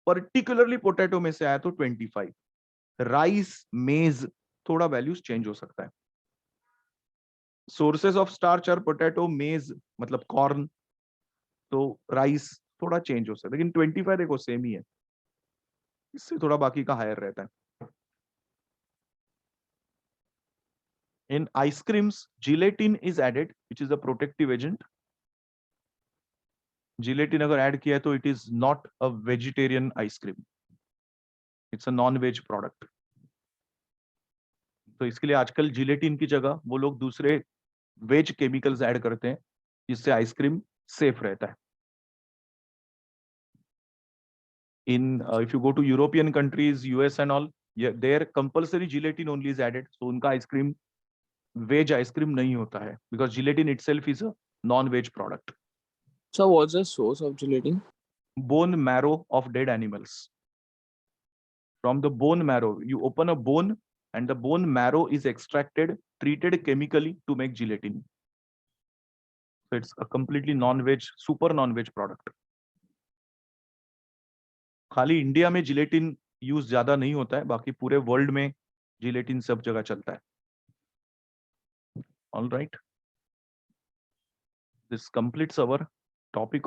पर्टिकुलरली पोटैटो में से आया तो 25. राइस, मेज थोड़ा वैल्यूज चेंज हो सकता है. सोर्सेस ऑफ स्टार्च और पोटैटो, मेज मतलब कॉर्न, तो राइस थोड़ा चेंज हो सकता है, लेकिन 25 देखो सेम ही है. इससे थोड़ा बाकी का हायर रहता है. In ice creams, gelatin is added, which is a protective agent. Gelatin अगर ऐड किया है तो it is not a vegetarian ice cream. It's a non-veg product. तो इसके लिए आजकल जिलेटिन की जगह वो लोग दूसरे वेज केमिकल्स ऐड करते हैं, जिससे आइसक्रीम सेफ रहता है. In if you go to European countries, US and all, there compulsory gelatin only is added. So उनका आइसक्रीम वेज आइसक्रीम नहीं होता है, because gelatin itself is a non-veg product. So what's the source of gelatin? Bone marrow of dead animals. From the bone marrow, you open a bone and the bone marrow is extracted, treated chemically to make gelatin. So it's a completely non-veg, super non-veg product. खाली India में gelatin use ज्यादा नहीं होता है, बाकी पूरे world में gelatin सब जगह चलता है. All right. This completes our topic